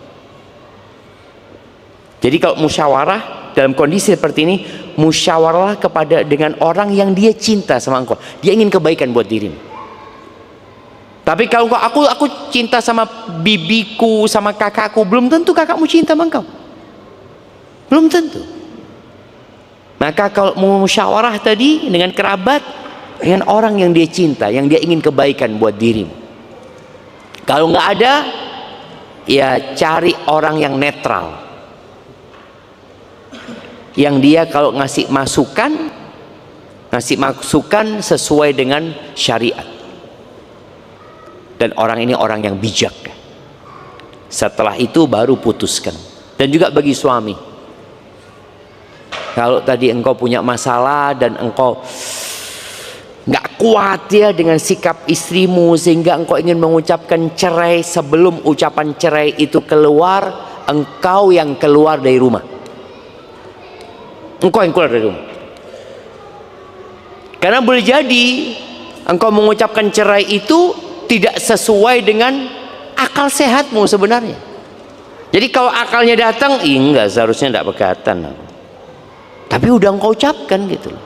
[SPEAKER 1] Jadi kalau musyawarah dalam kondisi seperti ini, musyawarah kepada dengan orang yang dia cinta sama engkau, dia ingin kebaikan buat dirimu. Tapi kalau aku cinta sama bibiku, sama kakakku, belum tentu kakakmu cinta sama engkau. Belum tentu. Maka kalau mau musyawarah tadi dengan kerabat, dengan orang yang dia cinta, yang dia ingin kebaikan buat dirimu. Kalau nggak ada, ya cari orang yang netral, yang dia kalau ngasih masukan sesuai dengan syariat. Dan orang ini orang yang bijak. Setelah itu baru putuskan. Dan juga bagi suami, kalau tadi engkau punya masalah dan engkau nggak kuat ya dengan sikap istrimu sehingga engkau ingin mengucapkan cerai, sebelum ucapan cerai itu keluar, engkau yang keluar dari rumah. Engkau yang keluar dari rumah. Karena boleh jadi engkau mengucapkan cerai itu tidak sesuai dengan akal sehatmu sebenarnya. Jadi kalau akalnya datang, enggak, seharusnya enggak pegatan. Tapi udah engkau ucapkan gitu loh.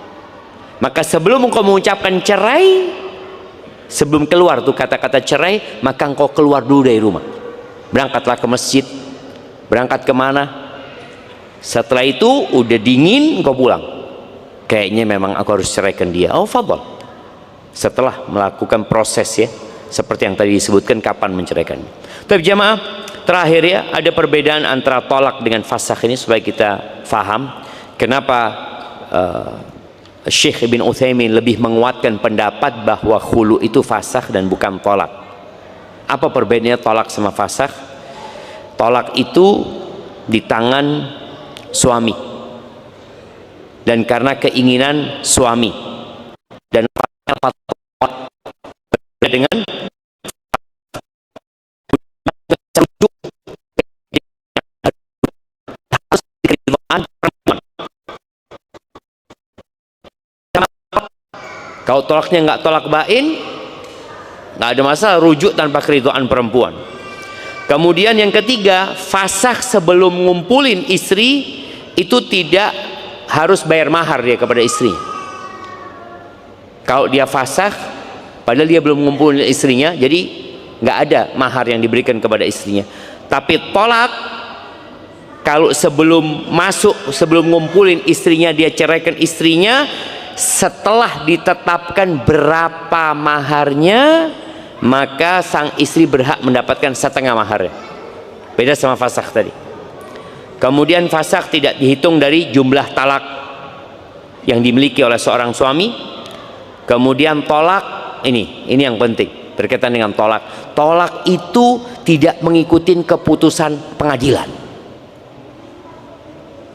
[SPEAKER 1] Maka sebelum engkau mengucapkan cerai, sebelum keluar tuh kata-kata cerai, maka engkau keluar dulu dari rumah. Berangkatlah ke masjid, berangkat kemana. Setelah itu udah dingin, engkau pulang. Kayaknya memang aku harus ceraikan dia. Oh, fadhal. Setelah melakukan proses ya, seperti yang tadi disebutkan kapan menceraikan. Tapi jamaah, terakhir ya, ada perbedaan antara tolak dengan fasakh ini supaya kita faham kenapa Syekh Ibn Utsaimin lebih menguatkan pendapat bahwa khulu itu fasakh dan bukan tolak. Apa perbedaannya tolak sama fasakh? Tolak itu di tangan suami dan karena keinginan suami, dan dengan kalau tolaknya nggak tolak bain, nggak ada masalah, rujuk tanpa keridhaan perempuan. Kemudian yang ketiga, fasakh sebelum ngumpulin istri itu tidak harus bayar mahar dia kepada istri. Kalau dia fasakh padahal dia belum ngumpulin istrinya, jadi nggak ada mahar yang diberikan kepada istrinya. Tapi tolak, kalau sebelum masuk, sebelum ngumpulin istrinya dia ceraikan istrinya,
[SPEAKER 2] setelah ditetapkan berapa maharnya, maka sang istri berhak mendapatkan setengah maharnya. Beda sama fasakh tadi. Kemudian fasakh tidak dihitung dari jumlah talak yang dimiliki oleh seorang suami. Kemudian tolak, ini yang penting berkaitan dengan tolak. Tolak itu tidak mengikuti keputusan pengadilan.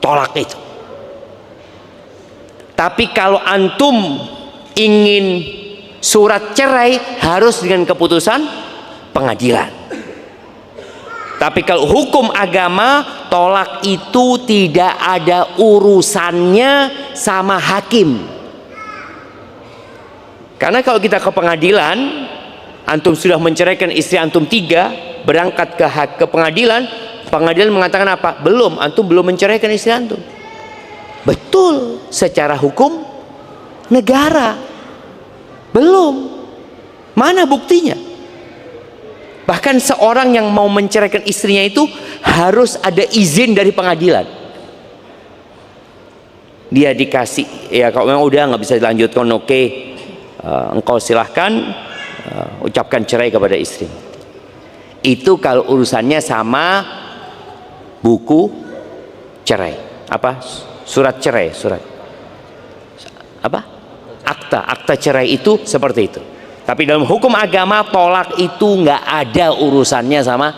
[SPEAKER 2] Tolak itu. Tapi kalau antum ingin surat cerai, harus dengan keputusan pengadilan. Tapi kalau hukum agama, tolak itu tidak ada urusannya sama hakim. Karena kalau kita ke pengadilan, antum sudah menceraikan istri antum 3, berangkat ke pengadilan, pengadilan mengatakan apa? Belum, antum belum menceraikan istri antum. Betul, secara hukum negara belum. Mana buktinya? Bahkan seorang yang mau menceraikan istrinya itu harus ada izin dari pengadilan. Dia dikasih, ya kalau memang udah nggak bisa dilanjutkan, oke, engkau silahkan ucapkan cerai kepada istri. Itu kalau urusannya sama buku cerai, apa, surat cerai, surat apa, akta cerai itu seperti itu. Tapi dalam hukum agama, tolak itu nggak ada urusannya sama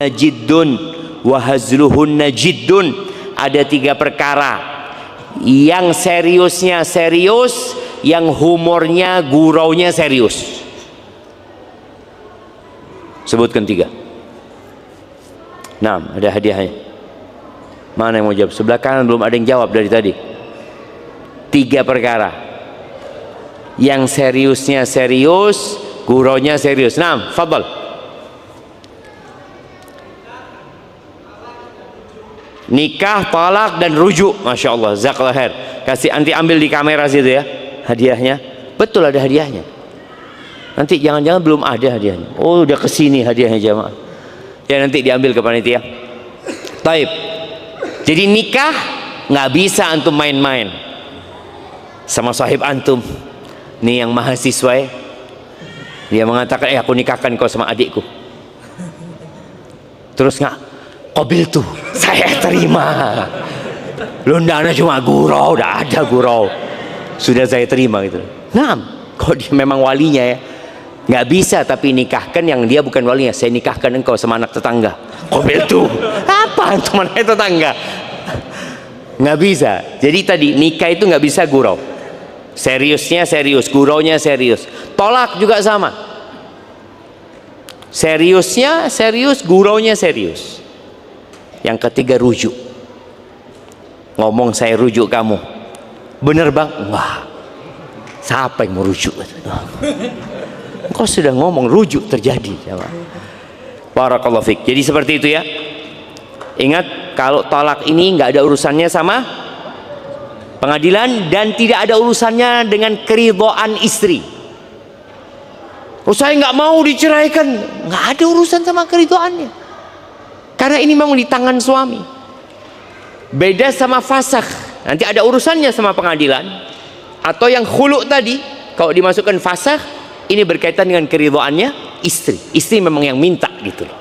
[SPEAKER 2] jiddun wa hazluhunna jiddun. Ada 3 perkara. Yang seriusnya serius, yang humornya, guraunya serius. Sebutkan 3. Nah, ada hadiahnya. Mana yang mau jawab? Sebelah kanan belum ada yang jawab dari tadi. 3 perkara. Yang seriusnya serius, guraunya serius. Nah, fadhal. Nikah, talak, dan rujuk. Masya Allah, jazakallahu khair. Kasih anti ambil di kamera situ ya, hadiahnya. Betul ada hadiahnya. Nanti jangan-jangan belum ada hadiahnya. Oh, udah kesini hadiahnya jamaah. Ya nanti diambil ke panitia. Taib. Jadi nikah nggak bisa antum main-main sama sahib antum. Nih yang mahasiswa ya. Dia mengatakan, aku nikahkan kau sama adikku. Terus nggak? Qabil tuh, saya terima. Lu ndana cuma gurau, udah ada gurau. Sudah saya terima gitu. Nah, kok dia memang walinya ya. Nggak bisa, tapi nikahkan yang dia bukan walinya. Saya nikahkan engkau sama anak tetangga. Qabil tuh, apa teman tetangga? Nggak bisa. Jadi tadi nikah itu nggak bisa gurau. Seriusnya serius, guraunya serius. Tolak juga sama. Seriusnya serius, guraunya serius. Yang ketiga rujuk. Ngomong saya rujuk kamu. Bener bang? Wah, siapa yang mau rujuk? Kau sudah ngomong rujuk terjadi. Barakallahu fik. Jadi seperti itu ya. Ingat, kalau talak ini nggak ada urusannya sama pengadilan dan tidak ada urusannya dengan keridhaan istri. Oh, saya nggak mau diceraikan, nggak ada urusan sama keridhaannya. Karena ini memang di tangan suami. Beda sama fasakh, nanti ada urusannya sama pengadilan. Atau yang khulu tadi, kalau dimasukkan fasakh, ini berkaitan dengan keridhaannya istri. Istri memang yang minta gitu loh.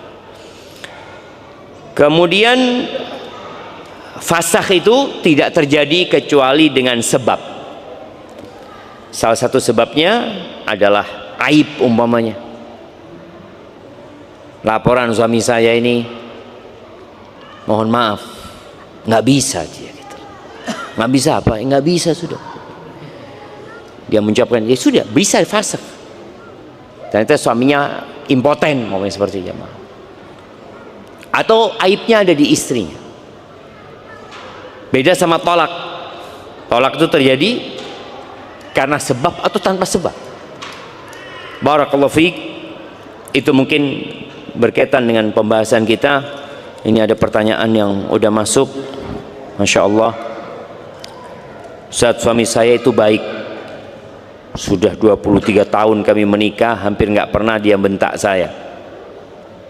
[SPEAKER 2] Kemudian fasakh itu tidak terjadi kecuali dengan sebab. Salah satu sebabnya adalah aib umpamanya. Laporan suami saya ini, mohon maaf, nggak bisa dia gitu. Nggak bisa apa? Nggak bisa sudah. Dia mengucapkan, ya sudah bisa fasakh. Ternyata suaminya impoten, ngomongnya seperti jamaah. Atau aibnya ada di istrinya. Beda sama tolak. Tolak itu terjadi karena sebab atau tanpa sebab. Barakallahu fiik. Itu mungkin berkaitan dengan pembahasan kita. Ini ada pertanyaan yang udah masuk. Masya Allah. Ustaz, suami saya itu baik. Sudah 23 tahun kami menikah, hampir nggak pernah dia bentak saya.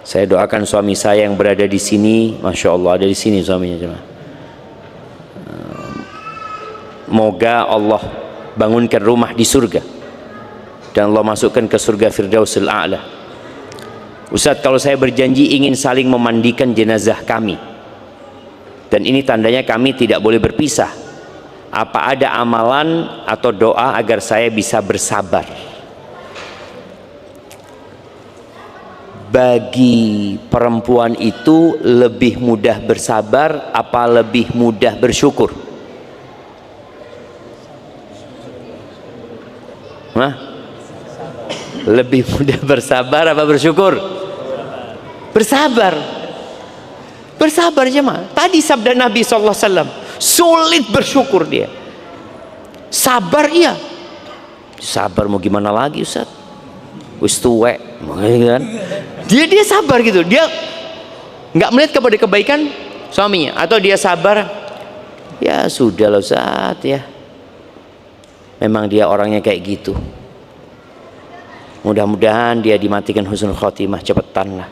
[SPEAKER 2] Saya doakan suami saya yang berada di sini, masya Allah ada di sini suaminya jemaah. Moga Allah bangunkan rumah di surga dan Allah masukkan ke surga Firdausil A'la. Ustadz, kalau saya berjanji ingin saling memandikan jenazah kami, dan ini tandanya kami tidak boleh berpisah, apa ada amalan atau doa agar saya bisa bersabar? Bagi perempuan itu lebih mudah bersabar apa lebih mudah bersyukur? Hah? Lebih mudah bersabar apa bersyukur? Bersabar. Bersabar jemaah. Tadi sabda Nabi SAW, sulit bersyukur dia. Sabar iya. Sabar mau gimana lagi Ustaz? Wis tuwek, kan? Dia sabar gitu. Dia nggak melihat kepada kebaikan suaminya, atau dia sabar, ya sudah loh Ustaz ya. Memang dia orangnya kayak gitu. Mudah-mudahan dia dimatikan husnul khotimah cepetan lah.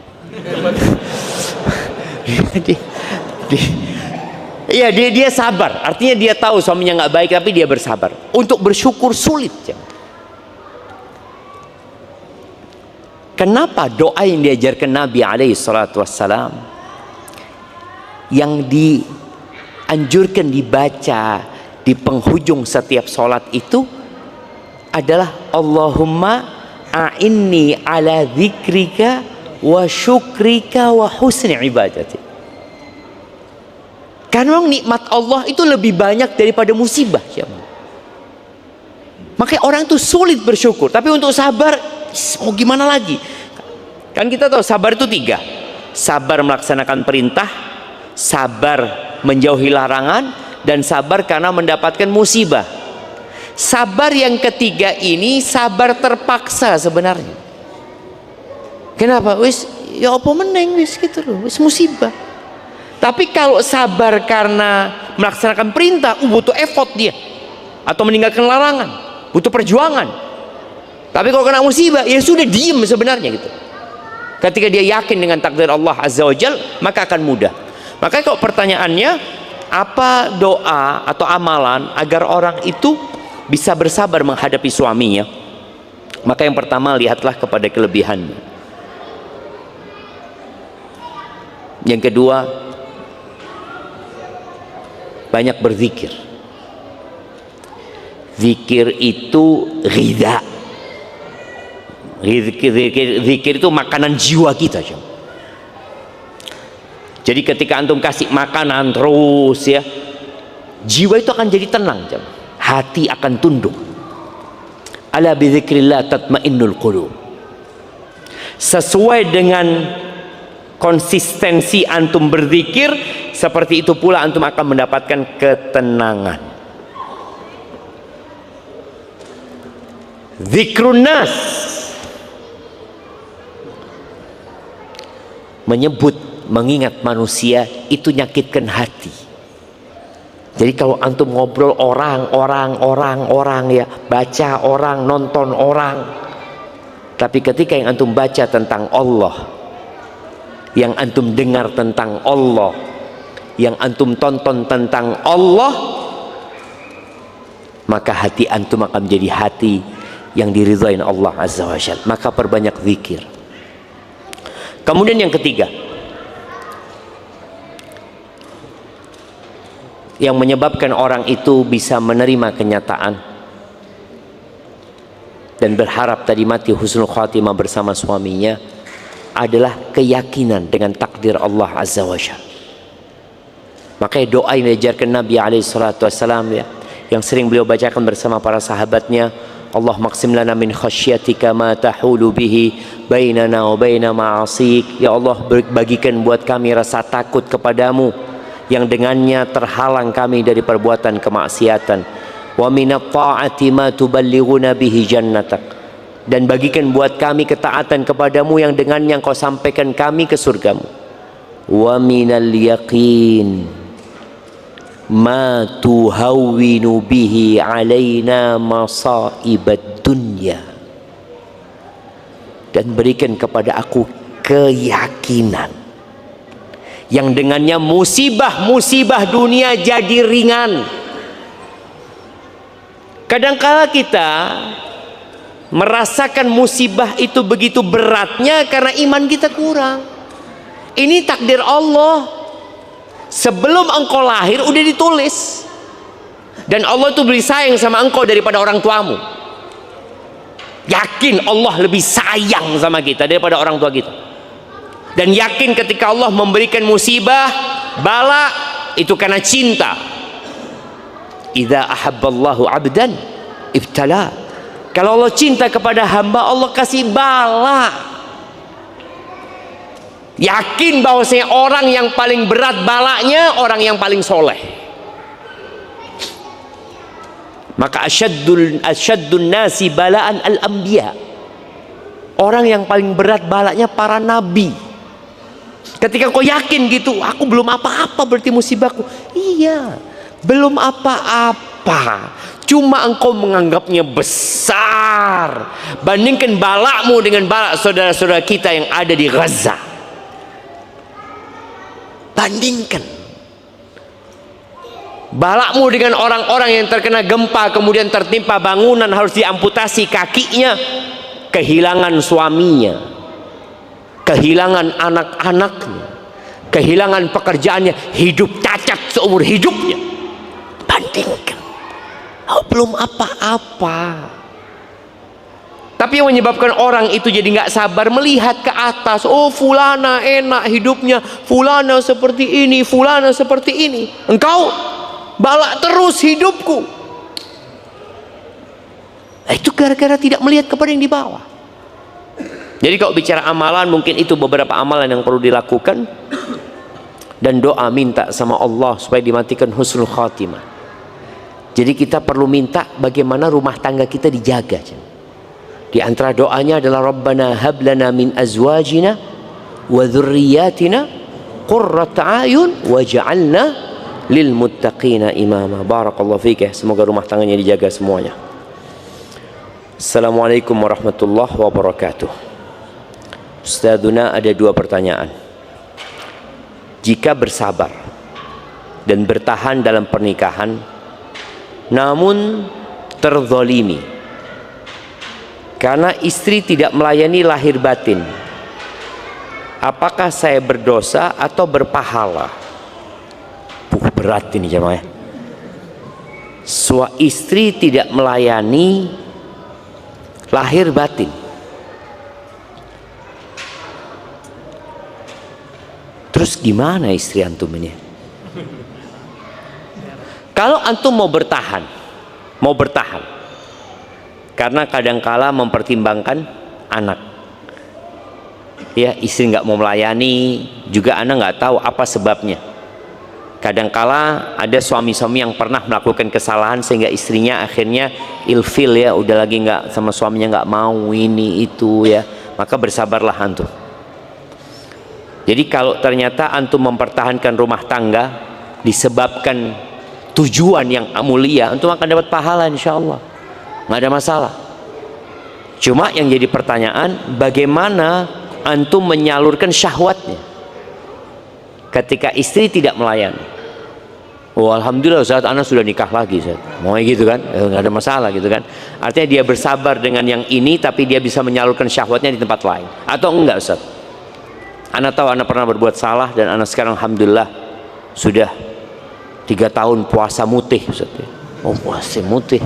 [SPEAKER 2] dia sabar. Artinya dia tahu suaminya nggak baik tapi dia bersabar. Untuk bersyukur sulit. Kenapa doa yang diajarkan Nabi SAW yang dianjurkan dibaca di penghujung setiap sholat itu adalah Allahumma a'inni ala dzikrika wa syukrika wa husni ibadati. Karena nikmat Allah itu lebih banyak daripada musibah. Makanya orang itu sulit bersyukur. Tapi untuk sabar, mau gimana lagi? Kan kita tahu sabar itu 3. Sabar melaksanakan perintah, sabar menjauhi larangan, dan sabar karena mendapatkan musibah. Sabar yang ketiga ini sabar terpaksa sebenarnya. Kenapa? Wis ya apa meneng wis gitu loh, wis musibah. Tapi kalau sabar karena melaksanakan perintah, butuh effort dia, atau meninggalkan larangan, butuh perjuangan. Tapi kalau kena musibah, ya sudah diem sebenarnya gitu. Ketika dia yakin dengan takdir Allah Azza wa Jal, maka akan mudah. Makanya kalau pertanyaannya, apa doa atau amalan agar orang itu bisa bersabar menghadapi suaminya? Maka yang pertama, lihatlah kepada kelebihannya. Yang kedua, banyak berzikir. Zikir itu ghidha. Zikir itu makanan jiwa kita. Jadi ketika antum kasih makanan terus ya, jiwa itu akan jadi tenang, hati akan tunduk. Ala bidzikrillah tatmainnul qulub. Sesuai dengan konsistensi antum berzikir, seperti itu pula antum akan mendapatkan ketenangan. Zikrun nas, menyebut, mengingat manusia itu nyakitkan hati. Jadi kalau antum ngobrol orang ya, baca orang, nonton orang, tapi ketika yang antum baca tentang Allah, yang antum dengar tentang Allah, yang antum tonton tentang Allah, maka hati antum akan menjadi hati yang diridhain Allah Azza wa Jalla. Maka perbanyak zikir. Kemudian yang ketiga, yang menyebabkan orang itu bisa menerima kenyataan dan berharap tadi mati husnul khatimah bersama suaminya adalah keyakinan dengan takdir Allah Azza wa Jalla. Makanya doa yang diajarkan Nabi SAW ya, yang sering beliau bacakan bersama para sahabatnya, Allah maksim lana min khasyatika ma tahulu bihi bainana wa baina ma'asik. Ya Allah, bagikan buat kami rasa takut kepadamu yang dengannya terhalang kami dari perbuatan kemaksiatan. Wa minat ta'ati ma tuballighuna bihi jannatak. Dan bagikan buat kami ketaatan kepadamu yang dengannya engkau sampaikan kami ke surgamu. Wa minal yaqin ma tuhawwinu bihi alaina masaibad dunya. Dan berikan kepada aku keyakinan yang dengannya musibah-musibah dunia jadi ringan. Kadangkala kita merasakan musibah itu begitu beratnya karena iman kita kurang. Ini takdir Allah. Sebelum engkau lahir udah ditulis. Dan Allah itu lebih sayang sama engkau daripada orang tuamu. Yakin Allah lebih sayang sama kita daripada orang tua kita. Dan yakin ketika Allah memberikan musibah, bala, itu karena cinta. Idza ahabballahu 'abdan ibtala. Kalau Allah cinta kepada hamba, Allah kasih bala. Yakin bahwasanya orang yang paling berat balanya orang yang paling soleh. Maka asyaddun nasi balaan al-anbiya. Orang yang paling berat balanya para nabi. Ketika kau yakin gitu, aku belum apa-apa berarti musibahku. Iya, belum apa-apa. Cuma engkau menganggapnya besar. Bandingkan balakmu dengan balak saudara-saudara kita yang ada di Gaza. Bandingkan. Balakmu dengan orang-orang yang terkena gempa, kemudian tertimpa bangunan harus diamputasi kakinya, kehilangan suaminya, kehilangan anak-anaknya, kehilangan pekerjaannya, hidup cacat seumur hidupnya. Bandingkan. Oh, belum apa-apa. Tapi yang menyebabkan orang itu jadi nggak sabar melihat ke atas. Oh, fulana enak hidupnya, fulana seperti ini, fulana seperti ini. Engkau balak terus hidupku. Itu gara-gara tidak melihat kepada yang di bawah. Jadi kalau bicara amalan, mungkin itu beberapa amalan yang perlu dilakukan. Dan doa minta sama Allah supaya dimatikan husnul khatimah. Jadi kita perlu minta bagaimana rumah tangga kita dijaga. Di antara doanya adalah Rabbana hablana min azwajina wa dzurriyyatina qurrata a'yun waj'alna lil muttaqina imama. Barakallahu fiik. Semoga rumah tangganya dijaga semuanya. Assalamualaikum warahmatullahi wabarakatuh. Ustadzuna, ada 2 pertanyaan. Jika bersabar dan bertahan dalam pernikahan namun terzolimi karena istri tidak melayani lahir batin, apakah saya berdosa atau berpahala? Berat ini jemaah. Istri tidak melayani lahir batin. Terus gimana istri antum ini? Kalau antum mau bertahan, karena kadangkala mempertimbangkan anak. Ya, istri nggak mau melayani, juga anak nggak tahu apa sebabnya. Kadangkala ada suami-suami yang pernah melakukan kesalahan sehingga istrinya akhirnya ilfil, ya, udah lagi nggak sama suaminya, nggak mau ini itu, ya, maka bersabarlah antum. Jadi kalau ternyata antum mempertahankan rumah tangga disebabkan tujuan yang mulia, antum akan dapat pahala insyaallah, nggak ada masalah. Cuma yang jadi pertanyaan, bagaimana antum menyalurkan syahwatnya ketika istri tidak melayani. Oh, alhamdulillah Ustaz, anak sudah nikah lagi Ustaz. Mau gitu kan, nggak ada masalah gitu kan. Artinya dia bersabar dengan yang ini, tapi dia bisa menyalurkan syahwatnya di tempat lain. Atau enggak Ustaz? Anak tahu anak pernah berbuat salah, dan anak sekarang alhamdulillah sudah 3 tahun puasa mutih Ustaz. Oh, puasa mutih,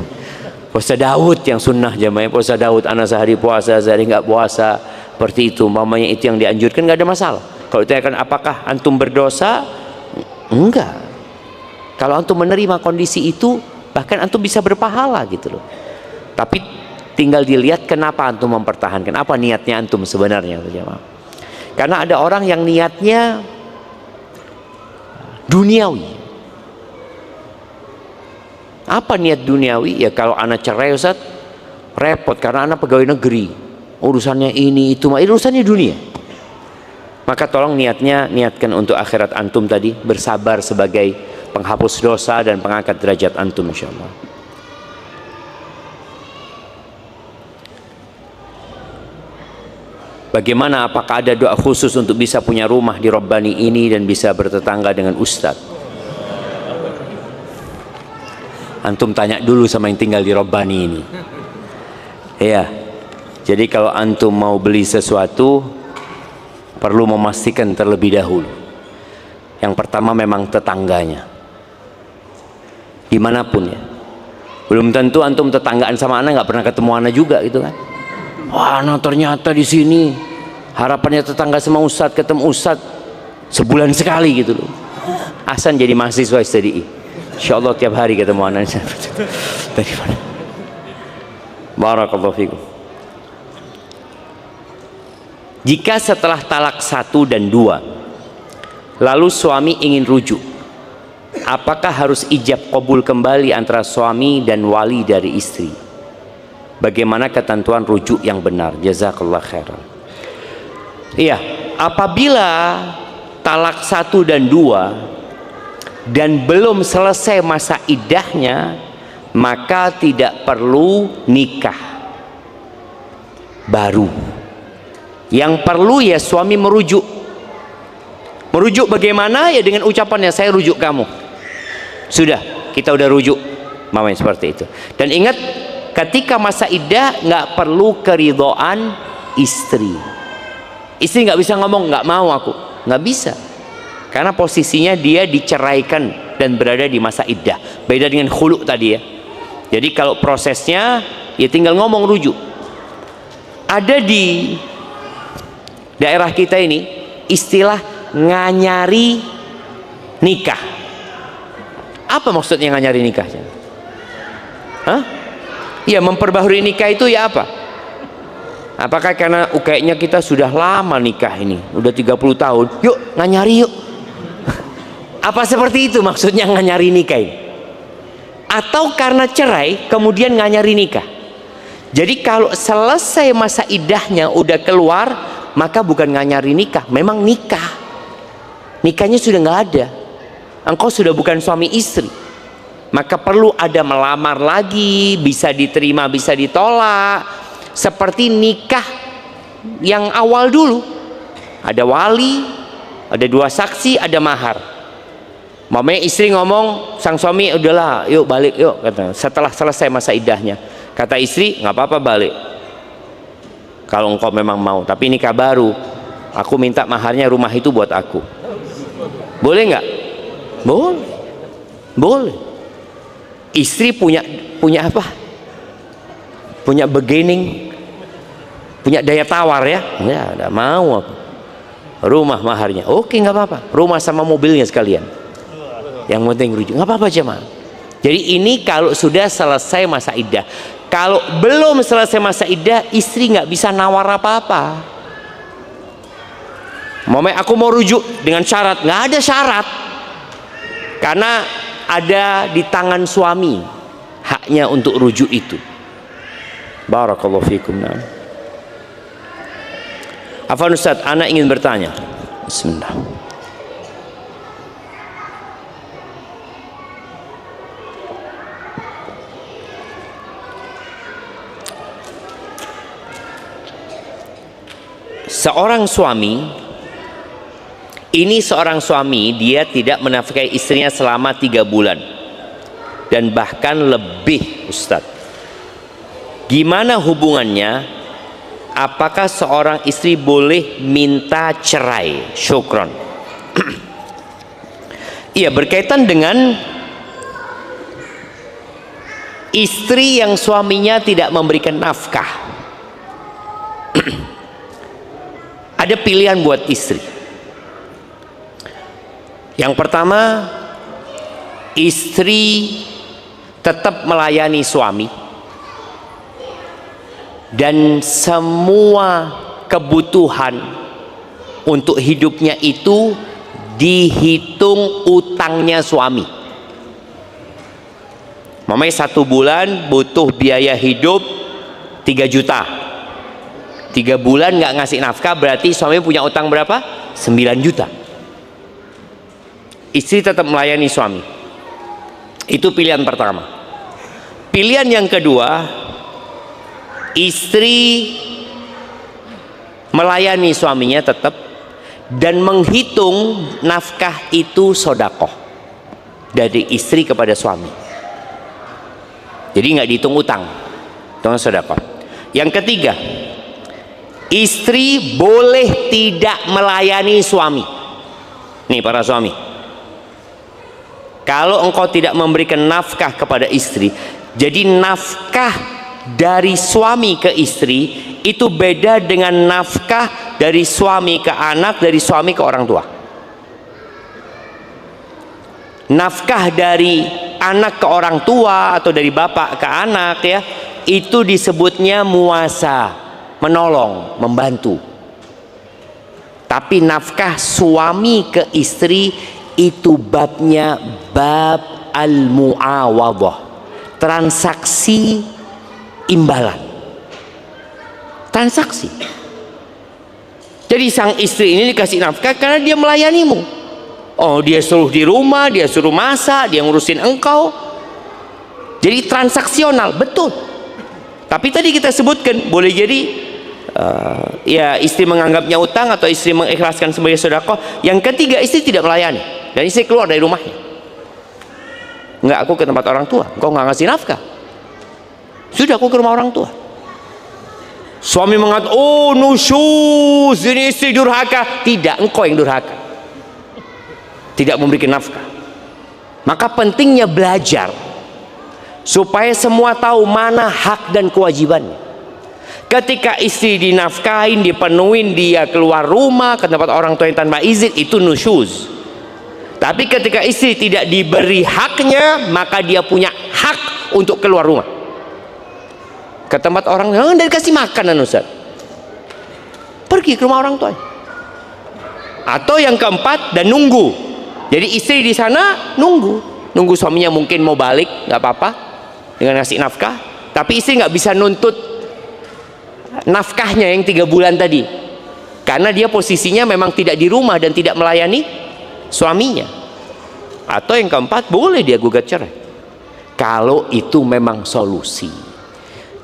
[SPEAKER 2] puasa Daud yang sunnah jamaah, puasa Daud, anak sehari puasa, sehari nggak puasa, seperti itu. Mamanya itu yang dianjurkan, nggak ada masalah. Kalau ditanyakan apakah antum berdosa, enggak. Kalau antum menerima kondisi itu, bahkan antum bisa berpahala gitu loh. Tapi tinggal dilihat kenapa antum mempertahankan, apa niatnya antum sebenarnya, jemaah. Karena ada orang yang niatnya duniawi. Apa niat duniawi? Ya kalau anak cerai Ustaz, repot karena anak pegawai negeri, urusannya ini itu, urusannya dunia. Maka tolong niatkan untuk akhirat antum tadi, bersabar sebagai penghapus dosa dan pengangkat derajat antum insyaallah. Bagaimana, apakah ada doa khusus untuk bisa punya rumah di Rabbani ini dan bisa bertetangga dengan Ustadz? Antum tanya dulu sama yang tinggal di Rabbani ini. Ya, jadi kalau antum mau beli sesuatu perlu memastikan terlebih dahulu. Yang pertama memang tetangganya, dimanapun ya. Belum tentu antum tetanggaan sama anak nggak pernah ketemu anak juga gitu kan. Wah, nah ternyata di sini harapannya tetangga sama Ustadz, ketemu Ustadz sebulan sekali gitu loh. Hasan jadi mahasiswa STDI, insya Allah tiap hari ketemu anaknya. Dari mana? Barakallahu fikum. Jika setelah talak 1 dan 2 lalu suami ingin rujuk, apakah harus ijab kabul kembali antara suami dan wali dari istri? Bagaimana ketentuan rujuk yang benar? Jazakallah khairan. Iya, apabila talak 1 dan 2 dan belum selesai masa iddahnya, maka tidak perlu nikah baru. Yang perlu ya suami merujuk. Merujuk bagaimana? Ya dengan ucapannya, saya rujuk kamu. Sudah, kita udah rujuk. Mamanya seperti itu. Dan ingat, ketika masa iddah nggak perlu keridhaan istri. Istri nggak bisa ngomong nggak mau aku, nggak bisa, karena posisinya dia diceraikan dan berada di masa iddah. Beda dengan khulu tadi ya. Jadi kalau prosesnya ya tinggal ngomong rujuk. Ada di daerah kita ini istilah nganyari nikah. Apa maksudnya nganyari nikahnya? Hah? Ya, memperbaharui nikah itu ya apa? Apakah karena kayaknya kita sudah lama nikah ini, udah 30 tahun, yuk nganyari yuk. Apa seperti itu maksudnya nganyari nikah ini? Atau karena cerai kemudian nganyari nikah? Jadi kalau selesai masa iddahnya udah keluar, maka bukan nganyari nikah, memang nikah. Nikahnya sudah nggak ada. Engkau sudah bukan suami istri. Maka perlu ada melamar lagi, bisa diterima, bisa ditolak. Seperti nikah yang awal dulu. Ada wali, ada 2 saksi, ada mahar. Mamanya istri ngomong, sang suami, udahlah, yuk balik yuk. Kata, setelah selesai masa iddahnya. Kata istri, nggak apa-apa balik. Kalau engkau memang mau, tapi nikah baru. Aku minta maharnya rumah itu buat aku. Boleh nggak? Boleh. Boleh. Istri punya apa? Punya bargaining, punya daya tawar ya. Ya, udah mau aku. Rumah maharnya, oke nggak apa-apa. Rumah sama mobilnya sekalian. Yang penting rujuk, nggak apa-apa jemaah. Jadi ini kalau sudah selesai masa iddah. Kalau belum selesai masa iddah, istri nggak bisa nawar apa-apa. Aku mau rujuk dengan syarat, nggak ada syarat. Karena ada di tangan suami haknya untuk rujuk itu. Barakallahu fikum. Afwan Ustaz, anak ingin bertanya. Bismillah. Seorang suami, dia tidak menafkahi istrinya selama 3 bulan dan bahkan lebih, Ustaz. Gimana hubungannya? Apakah seorang istri boleh minta cerai? Syukron. Iya, berkaitan dengan istri yang suaminya tidak memberikan nafkah. Ada pilihan buat istri. Yang pertama, istri tetap melayani suami dan semua kebutuhan untuk hidupnya itu dihitung utangnya suami. Mamanya 1 bulan butuh biaya hidup 3 juta. 3 bulan nggak ngasih nafkah, berarti suami punya utang berapa? 9 juta. Istri tetap melayani suami. Itu pilihan pertama. Pilihan yang kedua, istri melayani suaminya tetap, dan menghitung nafkah itu sodakoh dari istri kepada suami. Jadi nggak dihitung utang, hitung sodakoh. Yang ketiga, istri boleh tidak melayani suami. Nih para suami, kalau engkau tidak memberikan nafkah kepada istri, jadi nafkah dari suami ke istri itu beda dengan nafkah dari suami ke anak, dari suami ke orang tua. Nafkah dari anak ke orang tua atau dari bapak ke anak ya, itu disebutnya muasa, menolong, membantu. Tapi nafkah suami ke istri itu babnya bab al-muawadhah, transaksi imbalan, transaksi. Jadi sang istri ini dikasih nafkah karena dia melayanimu. Oh, dia suruh di rumah, dia suruh masak, dia ngurusin engkau. Jadi transaksional, betul. Tapi tadi kita sebutkan boleh jadi ya istri menganggapnya utang atau istri mengikhlaskan sebagai sedekah. Yang ketiga, istri tidak melayani dan istri keluar dari rumahnya. Enggak, aku ke tempat orang tua, engkau nggak ngasih nafkah. Sudah, aku ke rumah orang tua. Suami mengatakan, oh nusyuz, ini istri durhaka. Tidak, engkau yang durhaka, tidak memberikan nafkah. Maka pentingnya belajar supaya semua tahu mana hak dan kewajibannya. Ketika istri dinafkahin, dipenuhin, dia keluar rumah ke tempat orang tua yang tanpa izin, itu nusyuz. Tapi ketika istri tidak diberi haknya, maka dia punya hak untuk keluar rumah ke tempat orang lain dan kasih makanan, Ustaz. Pergi ke rumah orang tua. Atau yang keempat, dan nunggu. Jadi istri di sana nunggu suaminya mungkin mau balik, nggak apa-apa dengan ngasih nafkah. Tapi istri nggak bisa nuntut nafkahnya yang 3 bulan tadi, karena dia posisinya memang tidak di rumah dan tidak melayani suaminya. Atau yang keempat, boleh dia gugat cerai kalau itu memang solusi.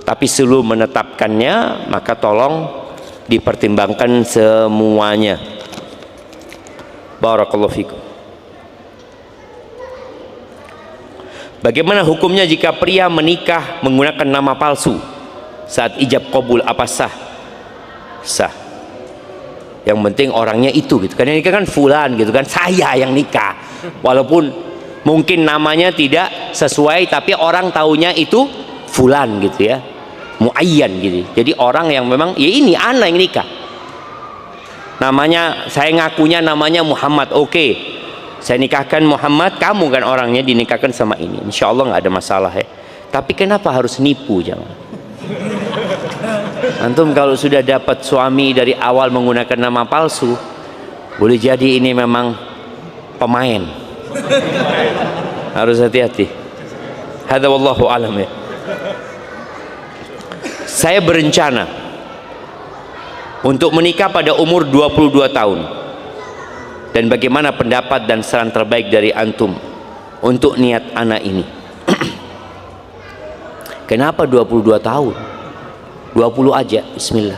[SPEAKER 2] Tapi sebelum menetapkannya, maka tolong dipertimbangkan semuanya. Barakallahu fikum. Bagaimana hukumnya jika pria menikah menggunakan nama palsu saat ijab qabul? Apa sah? Sah. Yang penting orangnya itu gitu. Karena nikah kan fulan gitu kan, saya yang nikah. Walaupun mungkin namanya tidak sesuai, tapi orang taunya itu fulan gitu ya, muayyan gitu. Jadi orang yang memang ya ini anak yang nikah. Namanya saya ngakunya namanya Muhammad, oke. Saya nikahkan Muhammad, kamu kan orangnya dinikahkan sama ini. Insya Allah nggak ada masalah ya. Tapi kenapa harus nipu jangan? Antum kalau sudah dapat suami dari awal menggunakan nama palsu, boleh jadi ini memang pemain. Harus hati-hati. Hadza wallahu alam ya. Saya berencana untuk menikah pada umur 22 tahun. Dan bagaimana pendapat dan saran terbaik dari antum untuk niat anak ini? Kenapa 22 tahun? 20 aja, bismillah.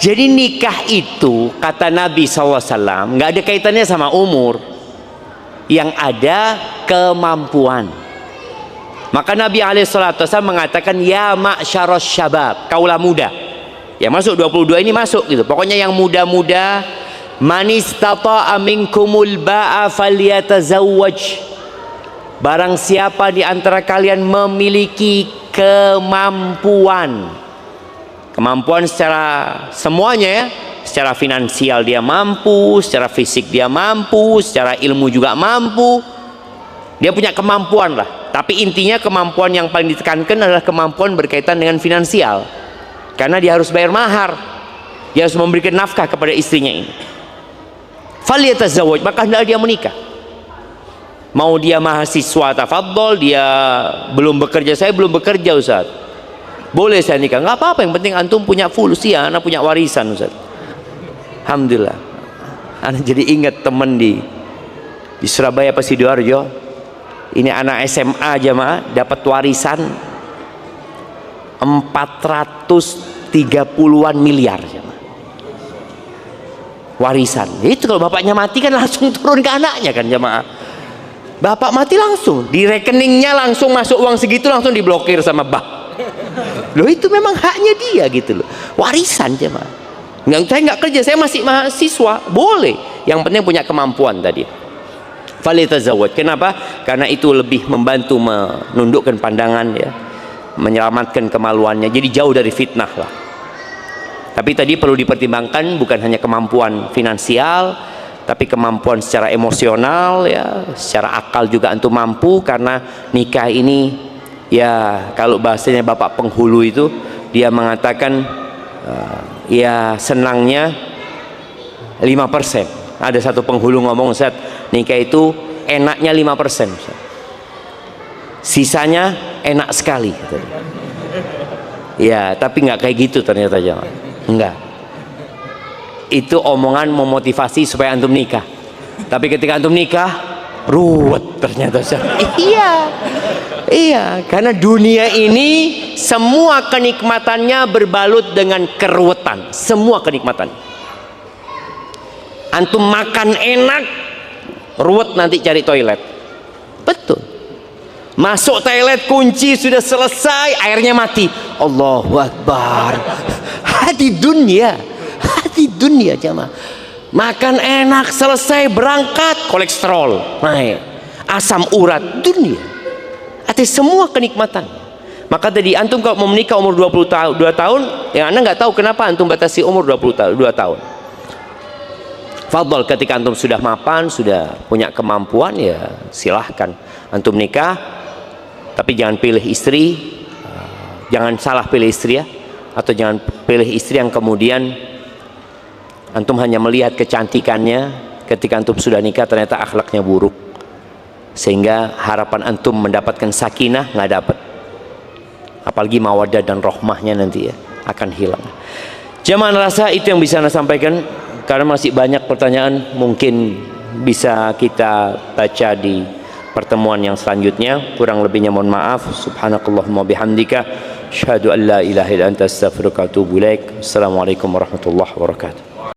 [SPEAKER 2] Jadi nikah itu kata Nabi SAW nggak ada kaitannya sama umur, yang ada kemampuan. Maka Nabi SAW mengatakan, ya ma'syaros syabab, kaulah muda. Ya masuk 22 ini masuk gitu. Pokoknya yang muda-muda, man istata'a minkumul ba'a falyatazawwaj. Barang siapa di antara kalian memiliki kemampuan secara semuanya ya, secara finansial dia mampu, secara fisik dia mampu, secara ilmu juga mampu, dia punya kemampuan lah. Tapi intinya kemampuan yang paling ditekankan adalah kemampuan berkaitan dengan finansial, karena dia harus bayar mahar, dia harus memberikan nafkah kepada istrinya ini. Falyatazawwaj, maka hendaklah dia menikah. Mau dia mahasiswa tafadhol, dia belum bekerja, saya belum bekerja Ustaz, boleh saya nikah, nggak apa-apa, yang penting antum punya fulus ya, anak punya warisan Ustaz. Alhamdulillah, anak jadi ingat teman di Surabaya apa Sidoarjo, ini anak SMA jamaah dapat warisan 450
[SPEAKER 1] 30-an miliar jemaah. Warisan. Itu kalau bapaknya mati kan langsung turun ke anaknya kan jemaah. Bapak mati langsung di rekeningnya langsung masuk uang segitu, langsung diblokir sama bank. Loh itu memang haknya dia gitu loh. Warisan jemaah. Saya nggak kerja, saya masih mahasiswa, boleh. Yang penting punya kemampuan tadi. Falitazawwaj. Kenapa? Karena itu lebih membantu menundukkan pandangan ya, menyelamatkan kemaluannya. Jadi jauh dari fitnah lah. Tapi tadi perlu dipertimbangkan bukan hanya kemampuan finansial, tapi kemampuan secara emosional ya, secara akal juga antum mampu, karena nikah ini ya kalau bahasanya bapak penghulu itu dia mengatakan ya senangnya 5%. Ada satu penghulu ngomong, Ustaz, nikah itu enaknya 5%, Ustaz. Sisanya enak sekali. Ya, tapi nggak kayak gitu ternyata jangan. Enggak. Itu omongan memotivasi supaya antum nikah. Tapi ketika antum nikah, ruwet ternyata, Ustaz. Iya, karena dunia ini semua kenikmatannya berbalut dengan keruwetan. Semua kenikmatan. Antum makan enak, ruwet nanti cari toilet. Betul. Masuk toilet, kunci sudah selesai, airnya mati. Allahu Akbar. Hati dunia jamaah. Makan enak, selesai, berangkat, kolesterol naik, asam urat, dunia. Artinya semua kenikmatan. Maka tadi antum kalau mau menikah umur 22 tahun, ya anda nggak tahu kenapa antum batasi umur 22 tahun. Fadhal, ketika antum sudah mapan, sudah punya kemampuan, ya silahkan antum nikah. Tapi jangan pilih istri, jangan salah pilih istri ya, atau jangan pilih istri yang kemudian antum hanya melihat kecantikannya, ketika antum sudah nikah ternyata akhlaknya buruk, sehingga harapan antum mendapatkan sakinah nggak dapat, apalagi mawaddah dan rohmahnya nanti ya akan hilang. Jamaah rasa itu yang bisa anda sampaikan. Karena masih banyak pertanyaan, mungkin bisa kita baca di pertemuan yang selanjutnya. Kurang lebihnya mohon maaf. Subhanakallahumma bihamdika asyhadu an la ilaha illa anta astaghfiruka wa atubu ilaik. Assalamualaikum warahmatullahi wabarakatuh.